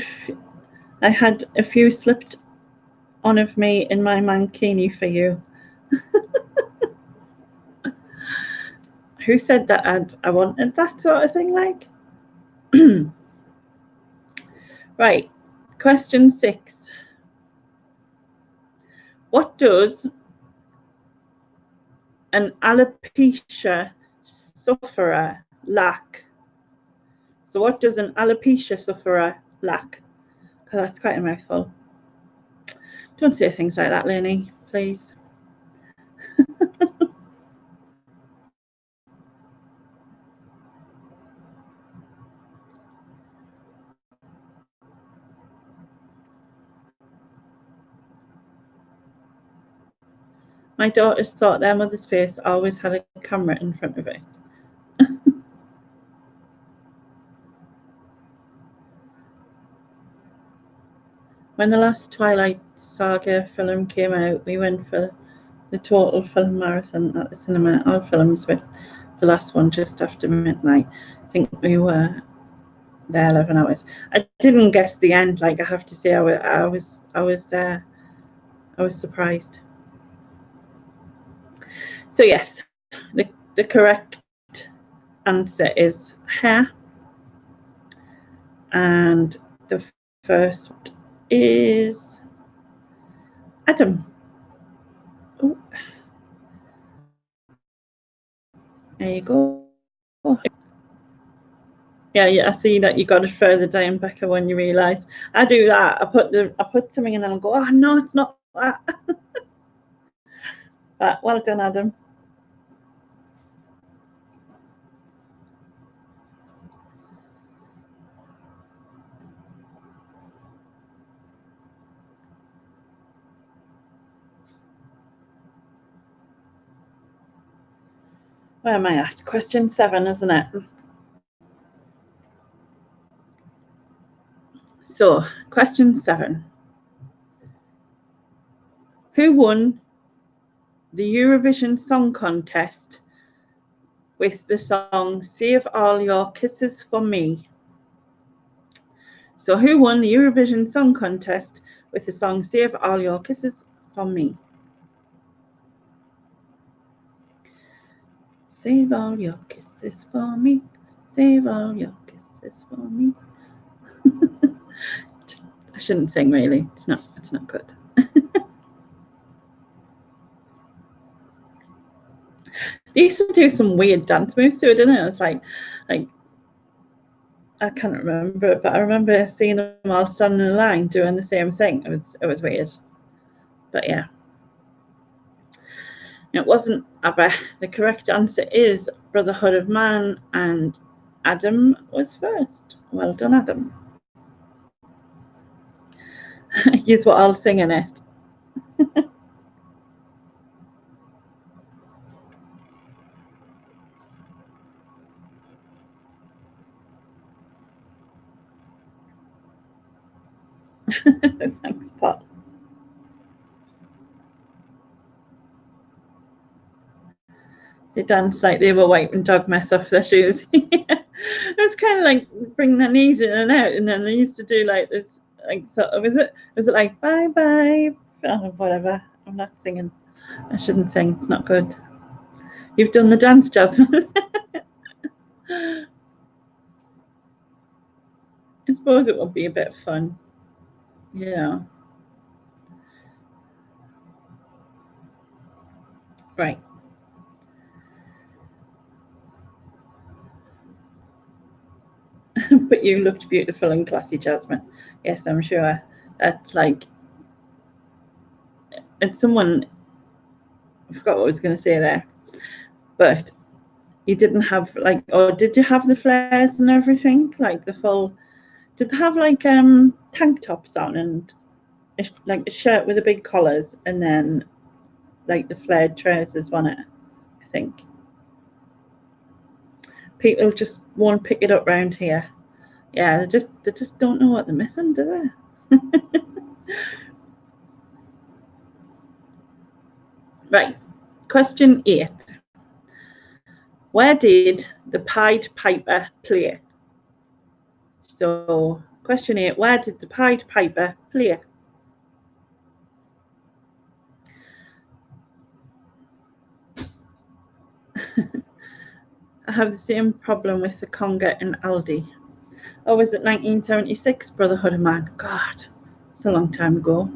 I had a few slipped on of me in my mankini for you. Who said that I wanted that sort of thing, like? Right. Question 6. What does an alopecia sufferer lack? So what does an alopecia sufferer lack? Because that's quite a mouthful. Don't say things like that, Lenny, please. My daughters thought their mother's face always had a camera in front of it. When the last Twilight Saga film came out, we went for the total film marathon at the cinema. All films, with the last one just after midnight. I think we were there 11 hours. I didn't guess the end. Like, I have to say, I was surprised. So yes, the correct answer is hair, and the first is Adam. Oh, there you go. Yeah, I see that you got it further down, Becca, when you realise. I do that. I put something and then I'll go, oh no, it's not that. But well done, Adam. Where am I at? Question 7, isn't it? So, question 7. Who won the Eurovision Song Contest with the song Save All Your Kisses for Me? So, who won the Eurovision Song Contest with the song Save All Your Kisses for Me? Save all your kisses for me. Save all your kisses for me. I shouldn't sing, really. It's not good. They used to do some weird dance moves to it, didn't it? It's like I can't remember it, but I remember seeing them all standing in a line doing the same thing. It was weird. But yeah. It wasn't ABBA. The correct answer is Brotherhood of Man, and Adam was first. Well done, Adam. Here's what I'll sing in it. Thanks, Paul. They danced like they were wiping dog mess off their shoes. It was kind of like bring their knees in and out, and then they used to do like this, like sort of. Was it like bye bye? Oh, whatever. I'm not singing. I shouldn't sing. It's not good. You've done the dance, Jasmine. I suppose it would be a bit of fun. Yeah. Right. But you looked beautiful and classy, Jasmine. Yes, I'm sure. That's like, it's someone, I forgot what I was going to say there, but you didn't have like, or did you have the flares and everything? Like the full, did they have like tank tops on and like a shirt with the big collars and then like the flared trousers on it, I think. People just won't pick it up round here. Yeah, they just don't know what they're missing, do they? Right. Question 8. Where did the Pied Piper play? So, question 8. Where did the Pied Piper play? I have the same problem with the conga in Aldi. Oh, was it 1976, Brotherhood of Man? God, it's a long time ago.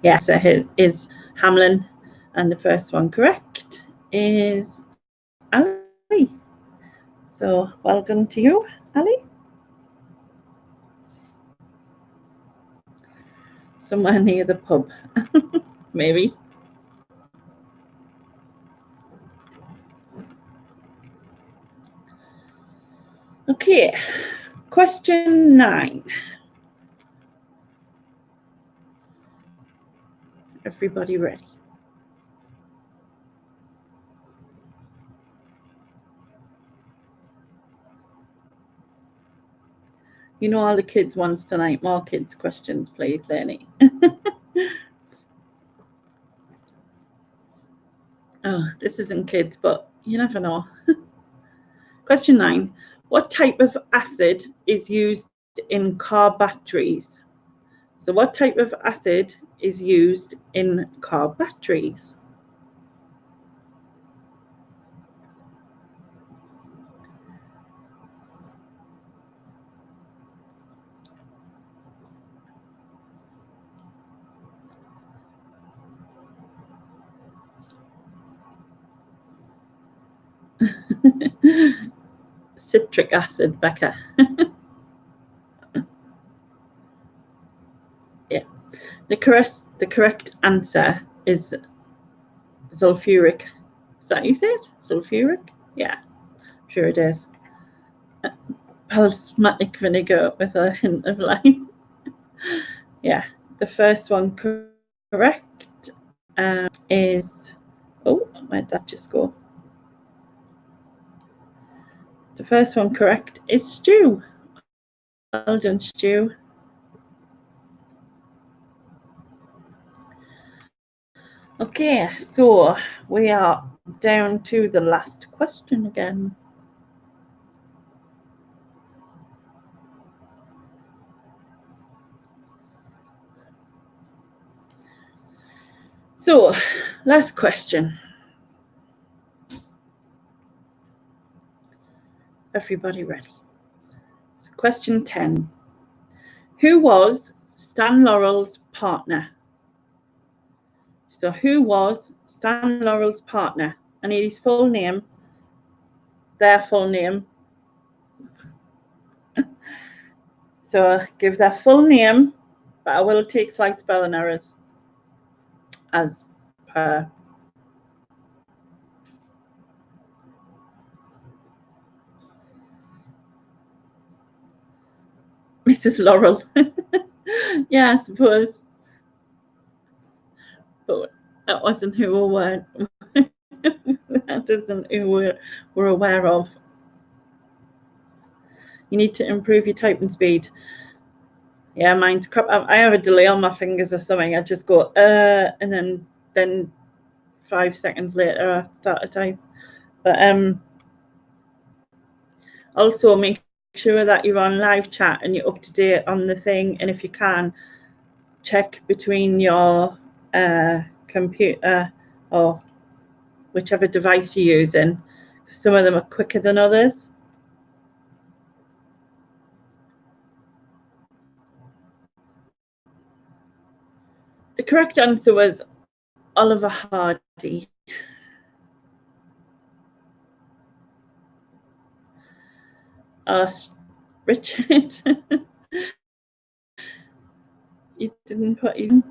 Yeah, so here is Hamlin, and the first one correct is Ali. So well done to you, Ali. Somewhere near the pub, maybe. Okay, question 9. Everybody ready? You know all the kids wants tonight. More kids questions, please, Lenny. Oh, this isn't kids, but you never know. Question 9. What type of acid is used in car batteries? So what type of acid is used in car batteries? citric acid, Becca. Yeah. The correct answer is sulfuric. Is that you said? Sulfuric? Yeah, sure it is. Balsamic vinegar with a hint of lime. Yeah, the first one correct is, oh, where'd that just go? The first one correct is stew. Well done, Stu. Okay, so we are down to the last question again. So, last question. Everybody ready? So question 10. Who was Stan Laurel's partner? So who was Stan Laurel's partner? I need his full name, their full name. So give their full name, but I will take slight spelling errors as per. Mrs. Laurel. Yeah, I suppose. But that wasn't who we were. That isn't who we're aware of. You need to improve your typing speed. Yeah, mine's crap. I have a delay on my fingers or something. I just go, and then 5 seconds later I start to type. But also make sure that you're on live chat and you're up to date on the thing. And if you can, check between your computer or whichever device you're using, because some of them are quicker than others. The correct answer was Oliver Hardy. Richard. You didn't put in.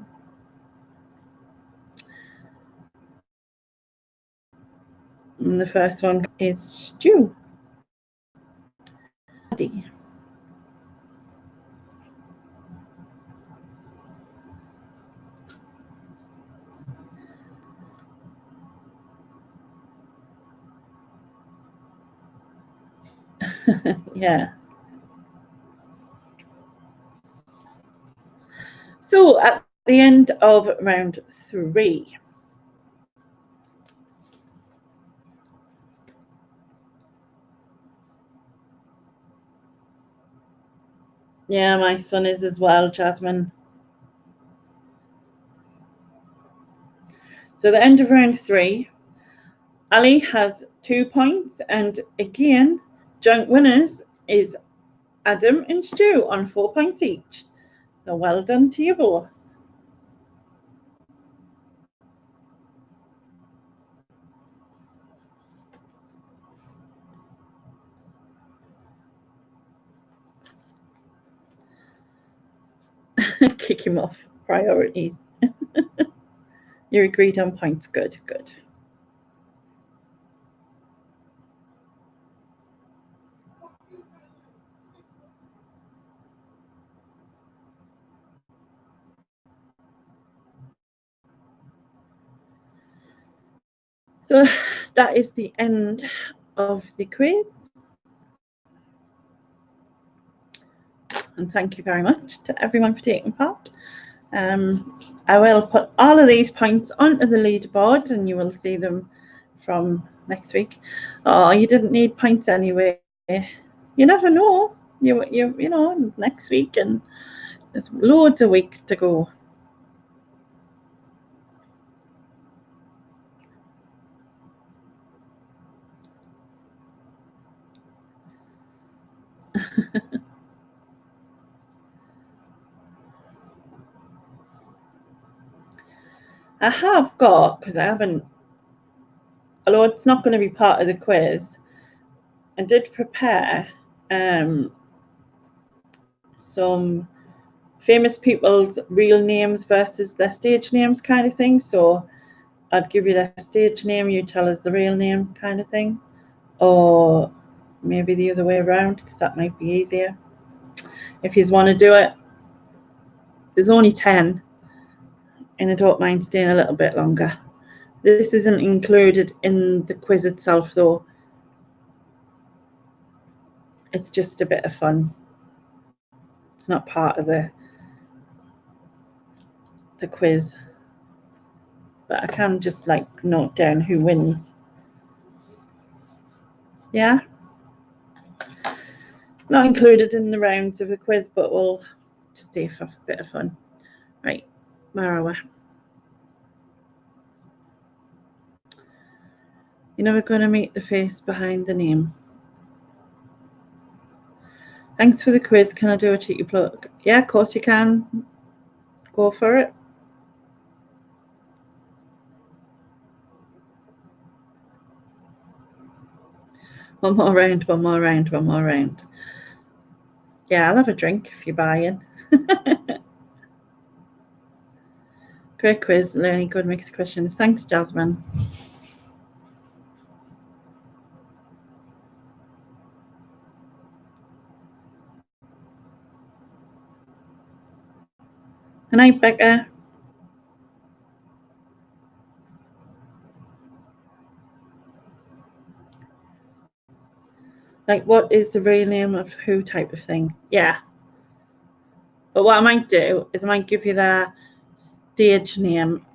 And the first one is Stu. Hardy. Yeah. So at the end of round 3, yeah, my son is as well, Jasmine. So the end of round 3, Ali has 2 points, and again, joint winners is Adam and Stu on 4 points each. So well done to you both. Kick him off. Priorities. You agreed on points. Good, good. So that is the end of the quiz. And thank you very much to everyone for taking part. I will put all of these points onto the leaderboard and you will see them from next week. Oh, you didn't need points anyway. You never know. You know, next week, and there's loads of weeks to go. I have got, because I haven't, although it's not going to be part of the quiz, I did prepare some famous people's real names versus their stage names kind of thing. So I'd give you their stage name, you tell us the real name kind of thing. Or maybe the other way around, because that might be easier. If you want to do it, there's only 10, and I don't mind staying a little bit longer. This isn't included in the quiz itself, though. It's just a bit of fun. It's not part of the quiz. But I can just like note down who wins. Yeah? Not included in the rounds of the quiz, but we'll just stay for a bit of fun. Right, where are we? You're never going to meet the face behind the name. Thanks for the quiz. Can I do a cheeky plug? Yeah, of course you can. Go for it. One more round, one more round, one more round. Yeah, I'll have a drink if you're buying. Great quiz, learning good mixed questions. Thanks, Jasmine. Good night, Becca. Like, what is the real name of who type of thing? Yeah. But what I might do is I might give you their stage name.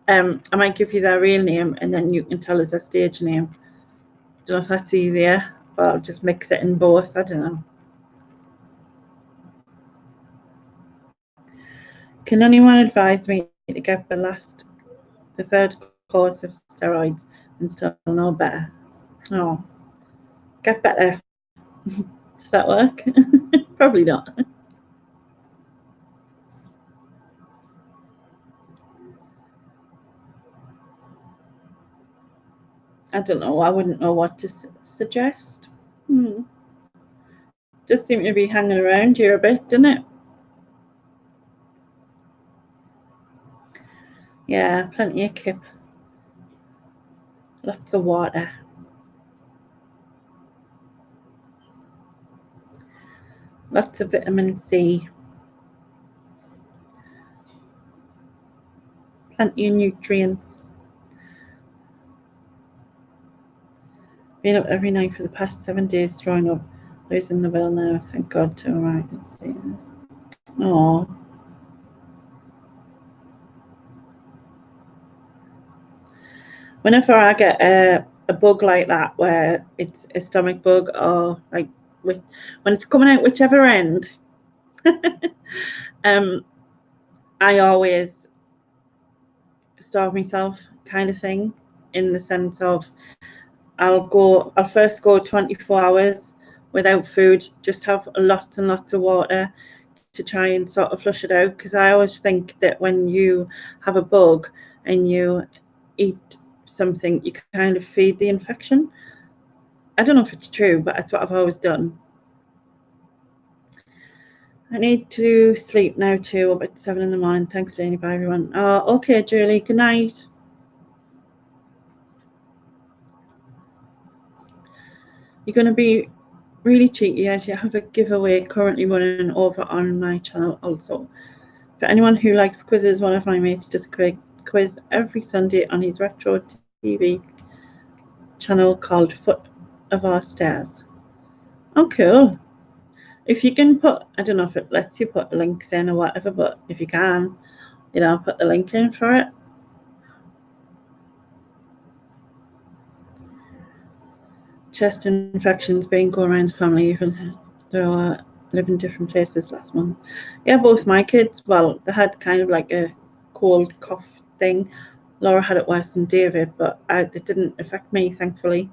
I might give you their real name, and then you can tell us their stage name. Don't know if that's easier, but I'll just mix it in both. I don't know. Can anyone advise me to get the third course of steroids and still know better? Oh, get better. Does that work? Probably not. I don't know. I wouldn't know what to suggest. Just seem to be hanging around here a bit, doesn't it? Yeah, plenty of kip. Lots of water. Lots of vitamin C. Plenty of nutrients. Been up every night for the past 7 days, throwing up, losing the will now. Thank God to alright. Oh. Whenever I get a bug like that, where it's a stomach bug, or like when it's coming out whichever end, I always starve myself, kind of thing, in the sense of I'll first go 24 hours without food, just have lots and lots of water to try and sort of flush it out, because I always think that when you have a bug and you eat something, you kind of feed the infection. I don't know if it's true, but that's what I've always done. I need to sleep now too, about 7 in the morning. Thanks, Lainey. Bye, everyone. Oh, okay, Julie. Good night. You're going to be really cheeky as you have a giveaway currently running over on my channel also. For anyone who likes quizzes, one of my mates does a quiz every Sunday on his retro TV channel called Foot of Our Stairs. Oh, cool. If you can put, I don't know if it lets you put links in or whatever, but if you can, put the link in for it. Chest infections been going around the family, even though I live in different places last month. Yeah, both my kids, well, they had kind of like a cold cough thing. Laura had it worse than David, but it didn't affect me, thankfully.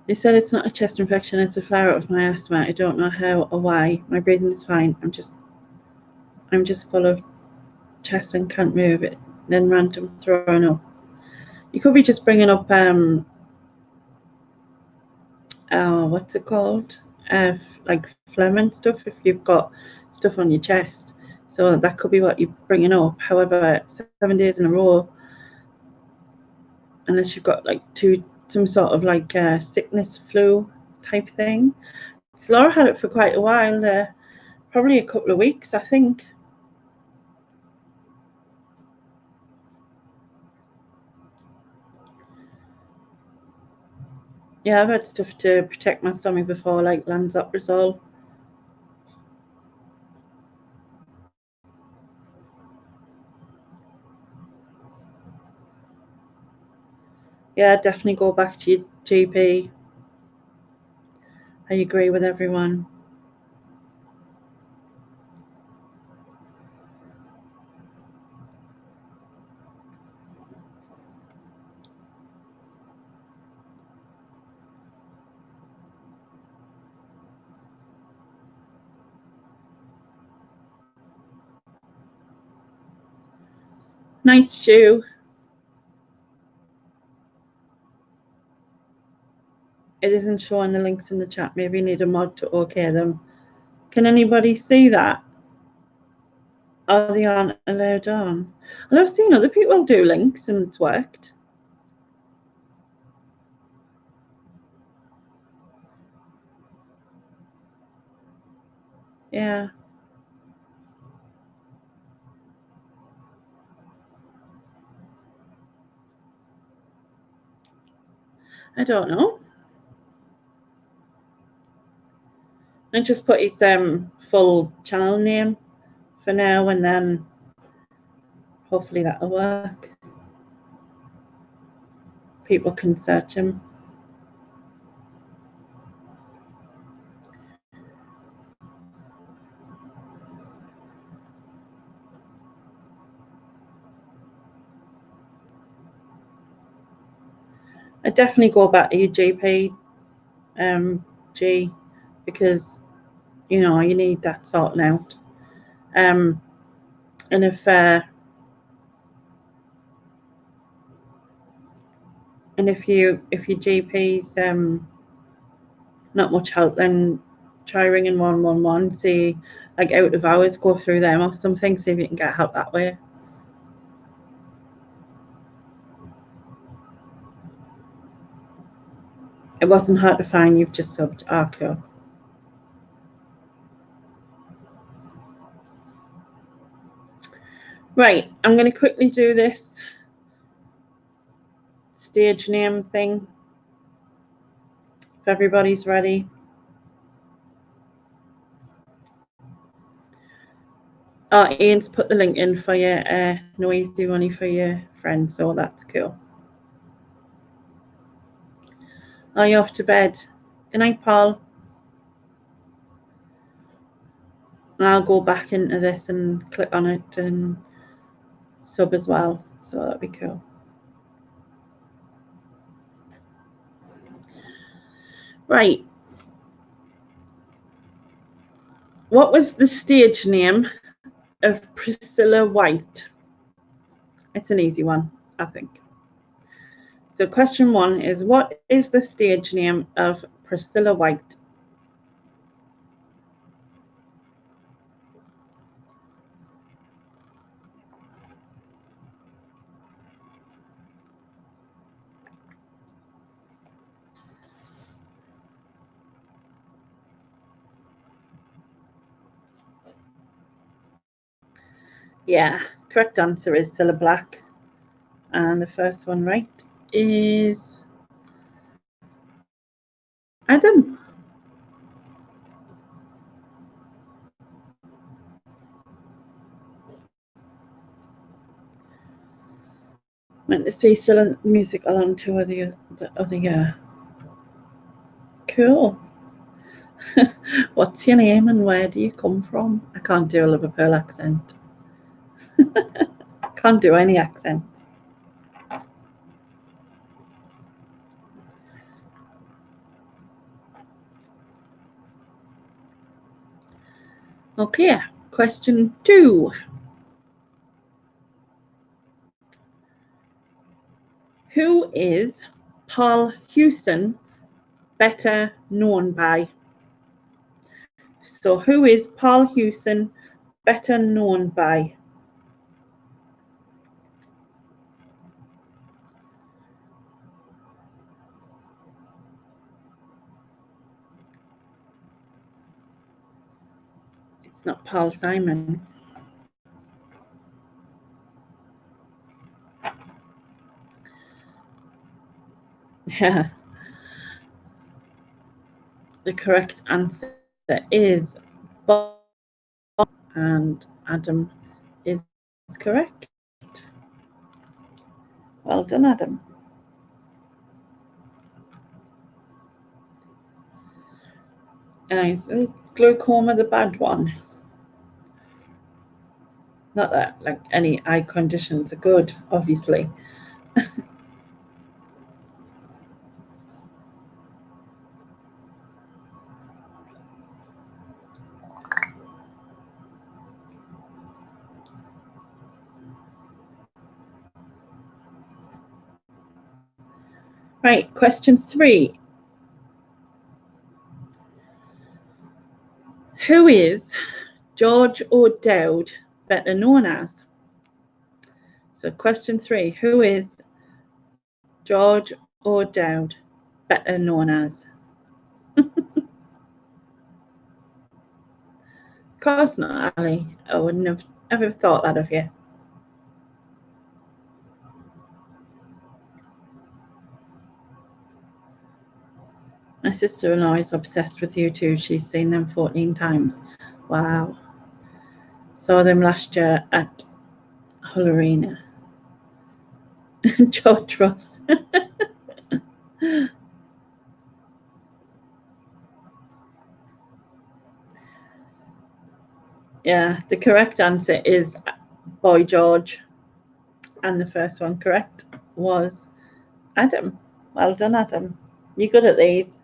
They said it's not a chest infection, it's a flare-up of my asthma. I don't know how or why. My breathing is fine. I'm just full of chest and can't move it. Then random throwing up. You could be just bringing up what's it called? Like phlegm and stuff, if you've got stuff on your chest. So that could be what you're bringing up. However, 7 days in a row, unless you've got like some sort of like sickness flu type thing. Because Laura had it for quite a while there, probably a couple of weeks, I think. Yeah, I've had stuff to protect my stomach before, like lansoprazole. Yeah, definitely go back to your GP. I agree with everyone. Night Stew. It isn't showing the links in the chat. Maybe you need a mod to OK them. Can anybody see that? Are they aren't allowed on? And I've seen other people do links and it's worked. Yeah. I don't know. I just put his full channel name for now, and then hopefully that'll work. People can search him. I definitely go back to your GP, G, because you know you need that sorting out. And if your GP's not much help, then try ringing 111. See, like out of hours, go through them or something. See if you can get help that way. It wasn't hard to find. You've just subbed. Cool. Right, I'm going to quickly do this stage name thing. If everybody's ready. Ian's put the link in for your noisy money for your friends, so that's cool. Are you off to bed? Good night, Paul. And I'll go back into this and click on it and sub as well, so that'd be cool. Right. What was the stage name of Priscilla White? It's an easy one, I think. So question 1 is, what is the stage name of Priscilla White? Yeah, correct answer is Cilla Black. And the first one right is Adam. Went to see Cilla music along to the other year. Cool. What's your name and where do you come from? I can't do a Liverpool accent. Can't do any accent. Okay, question 2. Who is Paul Hewson better known by? So who is Paul Hewson better known by? It's not Paul Simon. Yeah. The correct answer is Bob, and Adam is correct. Well done, Adam. Isn't glaucoma the bad one? Not that like any eye conditions are good, obviously. Right, question 3. Who is George O'Dowd better known as? So question 3, who is George O'Dowd better known as? Of course not, Ali. I wouldn't have ever thought that of you. My sister-in-law is obsessed with you too. She's seen them 14 times. Wow. Saw them last year at Hull Arena. George Ross. Yeah, the correct answer is Boy George. And the first one correct was Adam. Well done, Adam. You're good at these.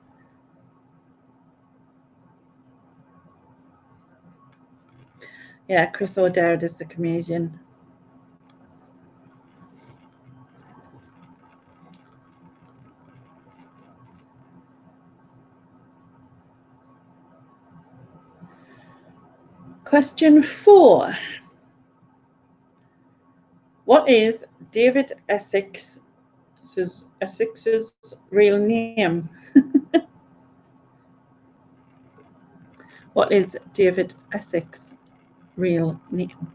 Yeah, Chris O'Dowd is the comedian. Question 4. What is David Essex's real name? What is David Essex's real name?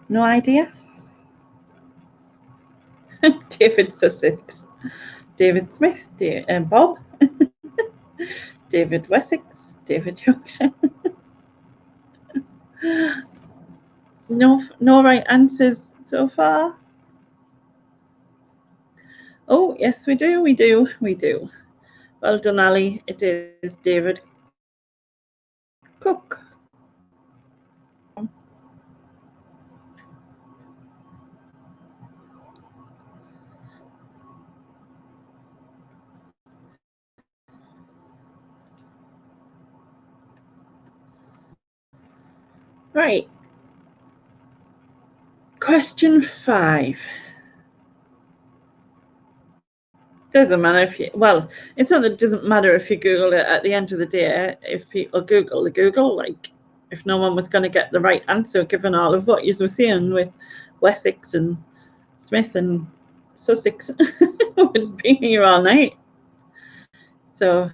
No idea? David Sussex, David Smith, Bob, David Wessex, David Yorkshire. No right answers so far. Oh, yes, we do. Well done, Ali. It is David Cook. Right. Question 5. Doesn't matter if you, well, it's not that it doesn't matter if you Google it. At the end of the day, if people Google, like, if no one was going to get the right answer given all of what you were seeing with Wessex and Smith and Sussex, would be here all night. So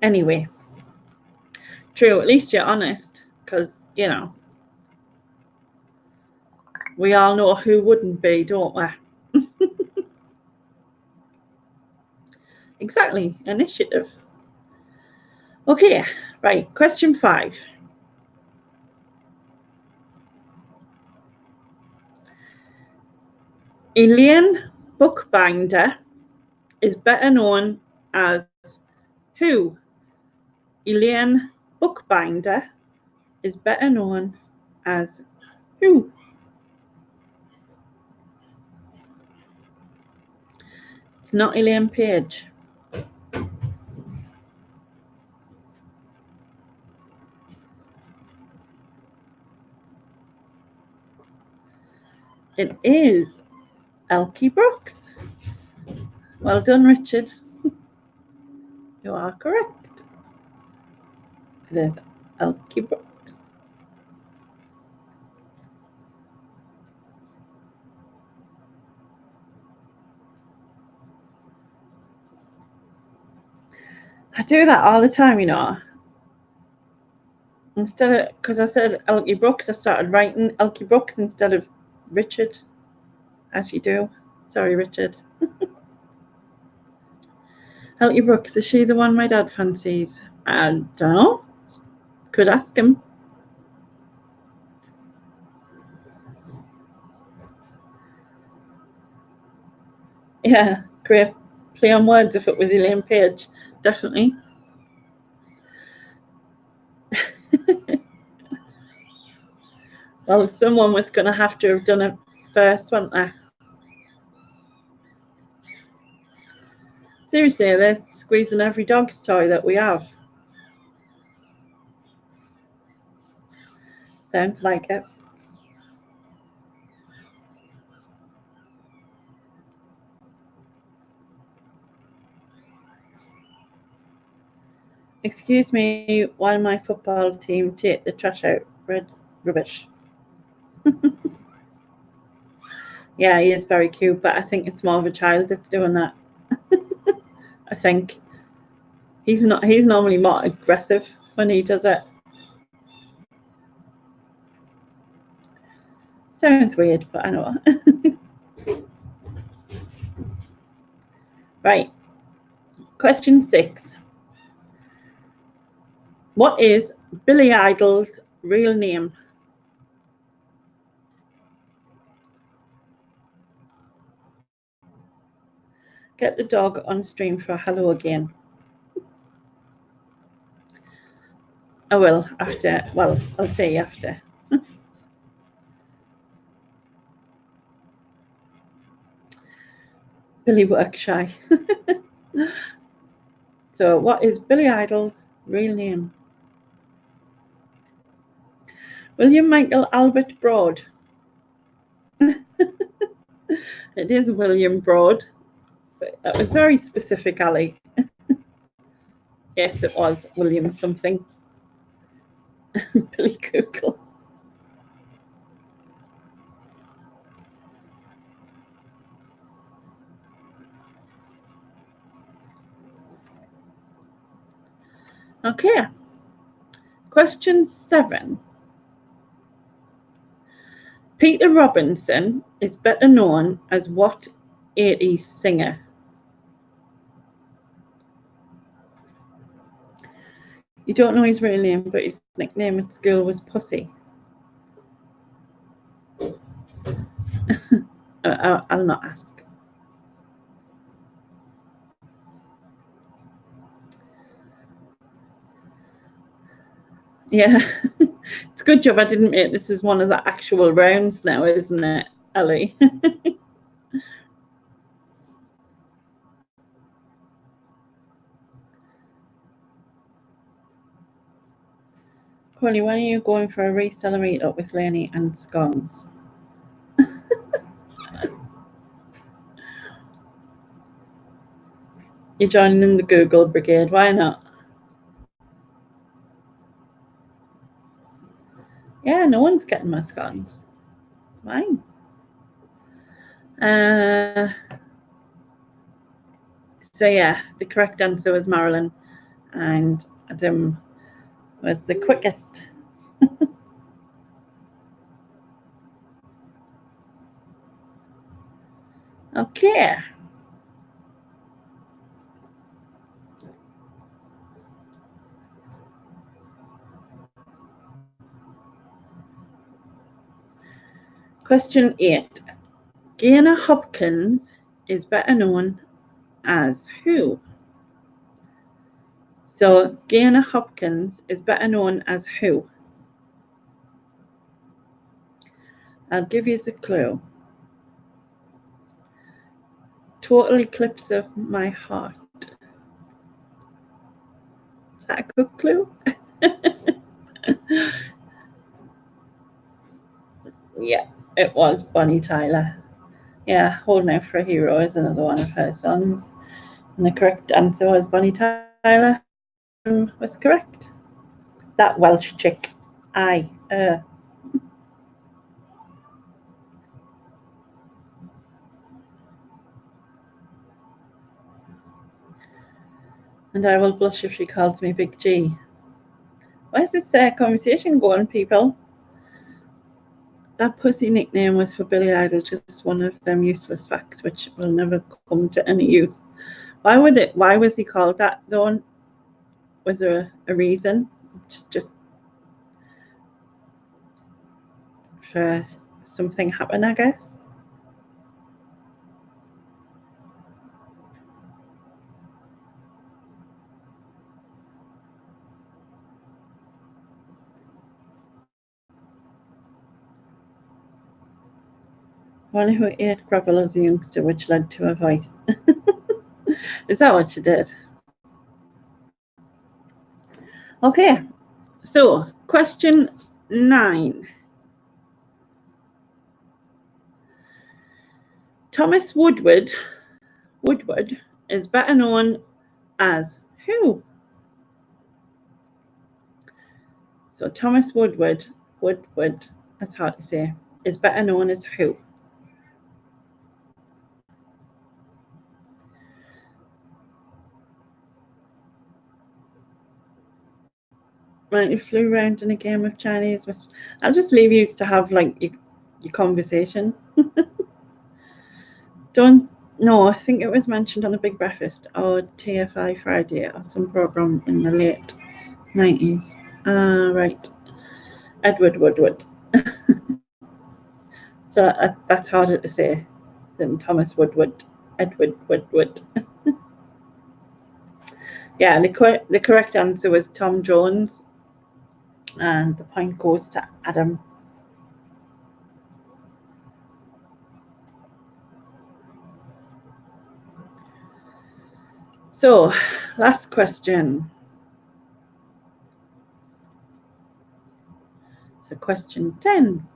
anyway, true, at least you're honest, because, you know, we all know who wouldn't be, don't we? Exactly, initiative. Okay, right, question 5. Elaine Bookbinder is better known as who? Elaine Bookbinder is better known as who? It's not Elaine Page. It is Elkie Brooks. Well done, Richard. You are correct. It is Elkie Brooks. I do that all the time, you know. Instead of, because I said Elkie Brooks, I started writing Elkie Brooks instead of Richard, as you do. Sorry, Richard. Elkie Brooks, is she the one my dad fancies? I don't know. Could ask him. Yeah, great play on words if it was Elaine Page, definitely. Well, someone was going to have to have done it first, wasn't they? Seriously, they're squeezing every dog's toy that we have. Sounds like it. Excuse me while my football team take the trash out. Red rubbish. Yeah, he is very cute, but I think it's more of a child that's doing that. I think he's normally more aggressive when he does it. Sounds weird, but I know. Right. Question 6. What is Billy Idol's real name? Get the dog on stream for hello again. I will after. Well, I'll say after. Billy Workshy. So, what is Billy Idol's real name? William Michael Albert Broad. It is William Broad. But that was very specific, Ali. Yes, it was William something. Billy Google. Okay. Question 7. Peter Robinson is better known as what 80s singer? You don't know his real name, but his nickname at school was Pussy. I'll not ask. Yeah, it's a good job I didn't make this as one of the actual rounds now, isn't it, Ellie? Connie, when are you going for a reseller meetup with Lenny and Scones? You're joining the Google Brigade, why not? Yeah, no one's getting my scones. It's mine. So yeah, the correct answer was Marilyn, and Adam was the quickest. Okay. Question 8. Gaynor Hopkins is better known as who? So Gaynor Hopkins is better known as who? I'll give you a clue. Total Eclipse of My Heart. Is that a good clue? Yeah. It was Bonnie Tyler. Yeah, Holding Out for a Hero is another one of her songs. And the correct answer was Bonnie Tyler. Was correct. That Welsh chick. Aye. And I will blush if she calls me Big G. Where's this conversation going, people? That pussy nickname was for Billy Idol, just one of them useless facts which will never come to any use. Why was he called that though? Was there a reason? Just for something happened, I guess. One who ate gravel as a youngster, which led to a voice. Is that what she did? Okay, so question 9. Thomas Woodward is better known as who? So Thomas Woodward, that's hard to say, is better known as who? Right, you flew around in a game of Chinese. I'll just leave you to have like your conversation. Don't know. I think it was mentioned on a Big Breakfast or TFI Friday or some program in the late 90s. Right. Edward Woodward. So that's harder to say than Thomas Woodward. Edward Woodward. Yeah, the correct answer was Tom Jones. And the point goes to Adam. So, last question. So, question 10.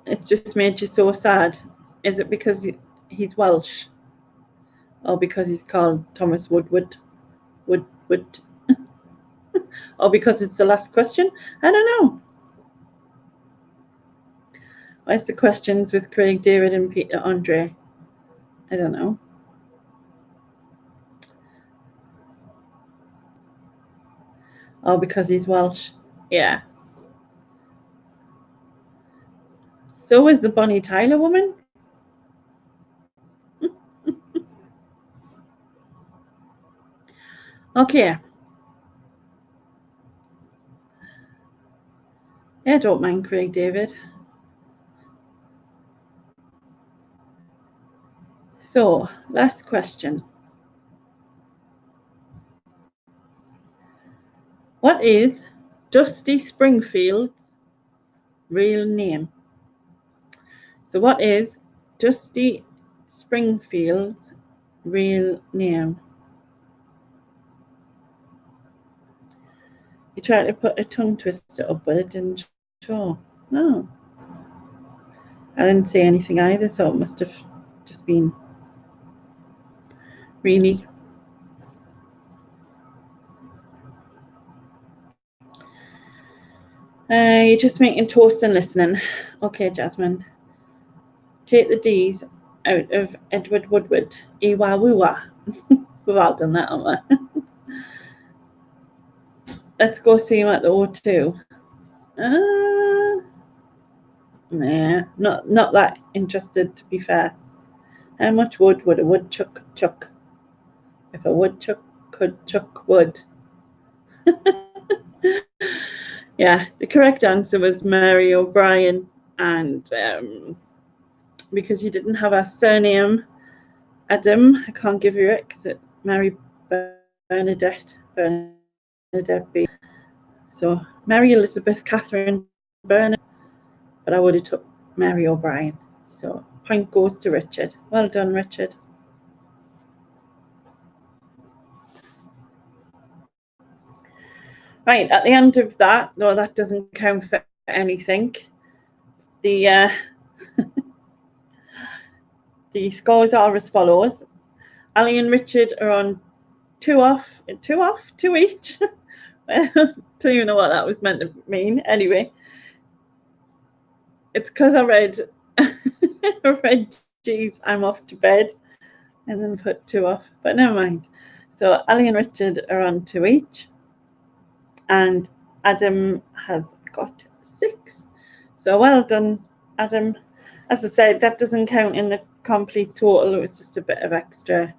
It's just made you so sad. Is it because he's Welsh? Or because he's called Thomas Woodward? Wood. Or because it's the last question? I don't know. Where's the questions with Craig, David, and Peter Andre? I don't know. Oh, because he's Welsh. Yeah. So was the Bonnie Tyler woman. Okay. Yeah, don't mind Craig, David. So, last question. What is Dusty Springfield's real name? So, what is Dusty Springfield's real name? You tried to put a tongue twister up, but it didn't show. No. I didn't say anything either, so it must have just been really. You're just making toast and listening. Okay, Jasmine. Take the D's out of Edward Woodward. Iwa-woo-wa. We've all done that, haven't we? Let's go see him at the O2. Nah, not that interested, to be fair. How much wood would a woodchuck chuck? If a woodchuck could chuck wood. Yeah, the correct answer was Mary O'Brien, and because you didn't have a surname, Adam, I can't give you it because it's Mary Bernadette B. So Mary Elizabeth Catherine Bernard, but I would have took Mary O'Brien. So point goes to Richard. Well done, Richard. Right, at the end of that, no, that doesn't count for anything. The the scores are as follows. Ali and Richard are on two each. I don't even know what that was meant to mean. Anyway, it's because I read geez, I'm off to bed, and then put 2 off, but never mind. So Ali and Richard are on 2 each, and Adam has got 6. So well done, Adam. As I said, that doesn't count in the complete total. It was just a bit of extra.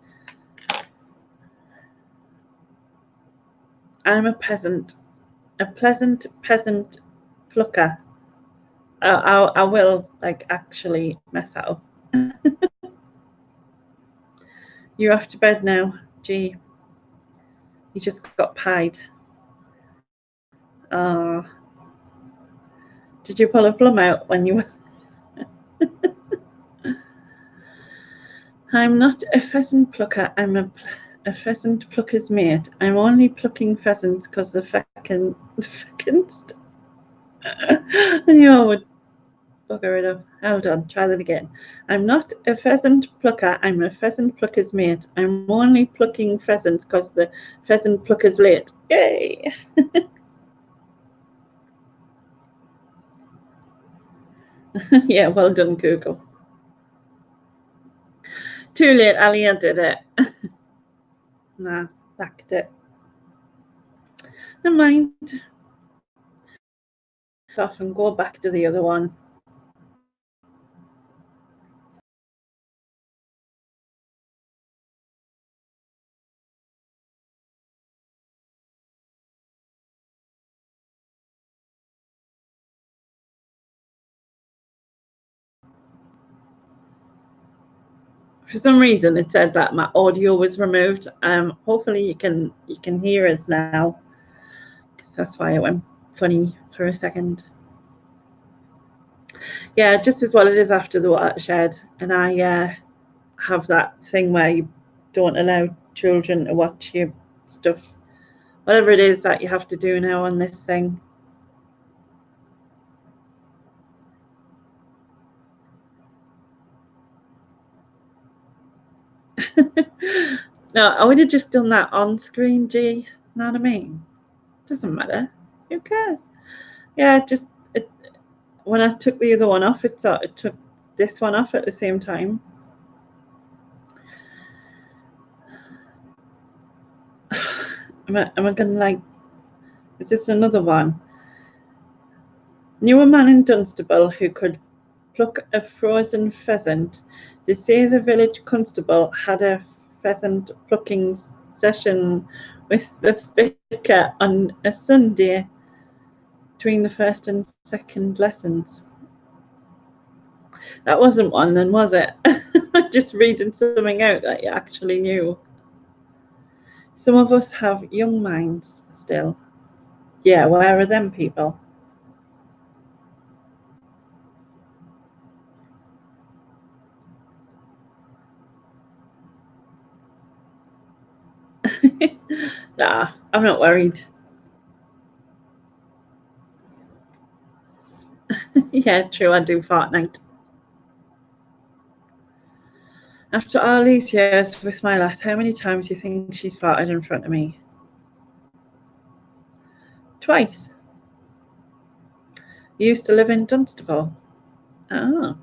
I'm a peasant, a pleasant peasant plucker. I will like actually mess that up. You're off to bed now, G. You just got pied. Did you pull a plum out when you were? I'm not a pheasant plucker. I'm a pheasant plucker's mate. I'm only plucking pheasants because the feckins. And you all would bugger it up. Hold on, try that again. I'm not a pheasant plucker. I'm a pheasant plucker's mate. I'm only plucking pheasants because the pheasant plucker's late. Yay! Yeah, well done, Google. Too late, Ali, I did it. Nah, lacked it. Never mind. Off and go back to the other one. For some reason it said that my audio was removed. Hopefully you can hear us now, because that's why it went funny for a second. Yeah, just as well it is after the watershed, and I have that thing where you don't allow children to watch your stuff, whatever it is that you have to do now on this thing. No, I would have just done that on screen, G. Know what I mean? Doesn't matter. Who cares? Yeah, just when I took the other one off, it took this one off at the same time. Am I gonna like? Is this another one? Knew a man in Dunstable who could pluck a frozen pheasant. They say the village constable had a pheasant plucking session with the vicar on a Sunday between the first and second lessons. That wasn't one then, was it? Just reading something out that you actually knew. Some of us have young minds still. Yeah, where are them people? Nah, I'm not worried. Yeah, true, I do Fortnite. After all these years with my lass, how many times do you think she's farted in front of me? Twice. You used to live in Dunstable? Oh.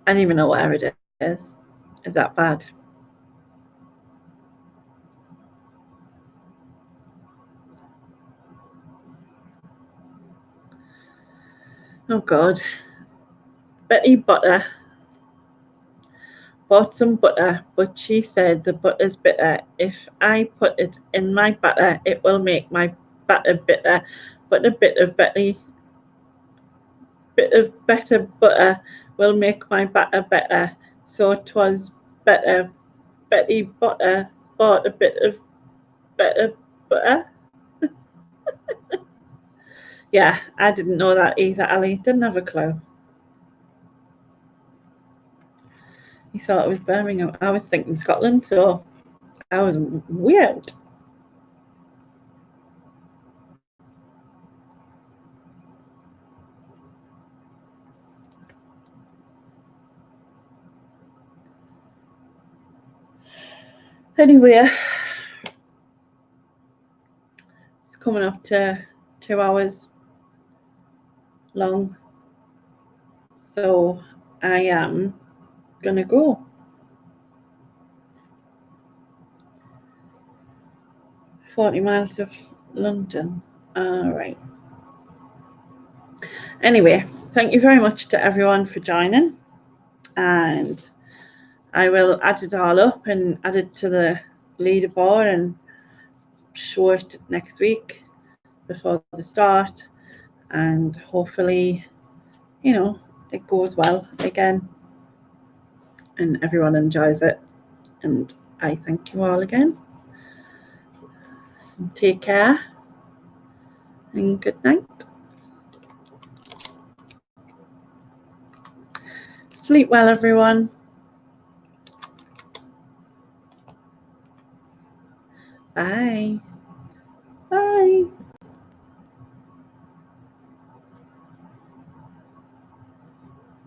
I don't even know where it is. Is that bad? Oh God. Betty Butter bought some butter, but she said the butter's bitter. If I put it in my butter, it will make my batter bitter. But a bit of better butter will make my batter better. So 'twas better. Betty Butter bought a bit of better butter. Yeah, I didn't know that either, Ali. Didn't have a clue. You thought it was Birmingham. I was thinking Scotland, so I was way out. Anyway, it's coming up to 2 hours long, so I am gonna go. "40 miles of London." All right. Anyway, thank you very much to everyone for joining, and I will add it all up and add it to the leaderboard and show it next week before the start, and hopefully, you know, it goes well again and everyone enjoys it. And I thank you all again. Take care and good night. Sleep well, everyone. Bye.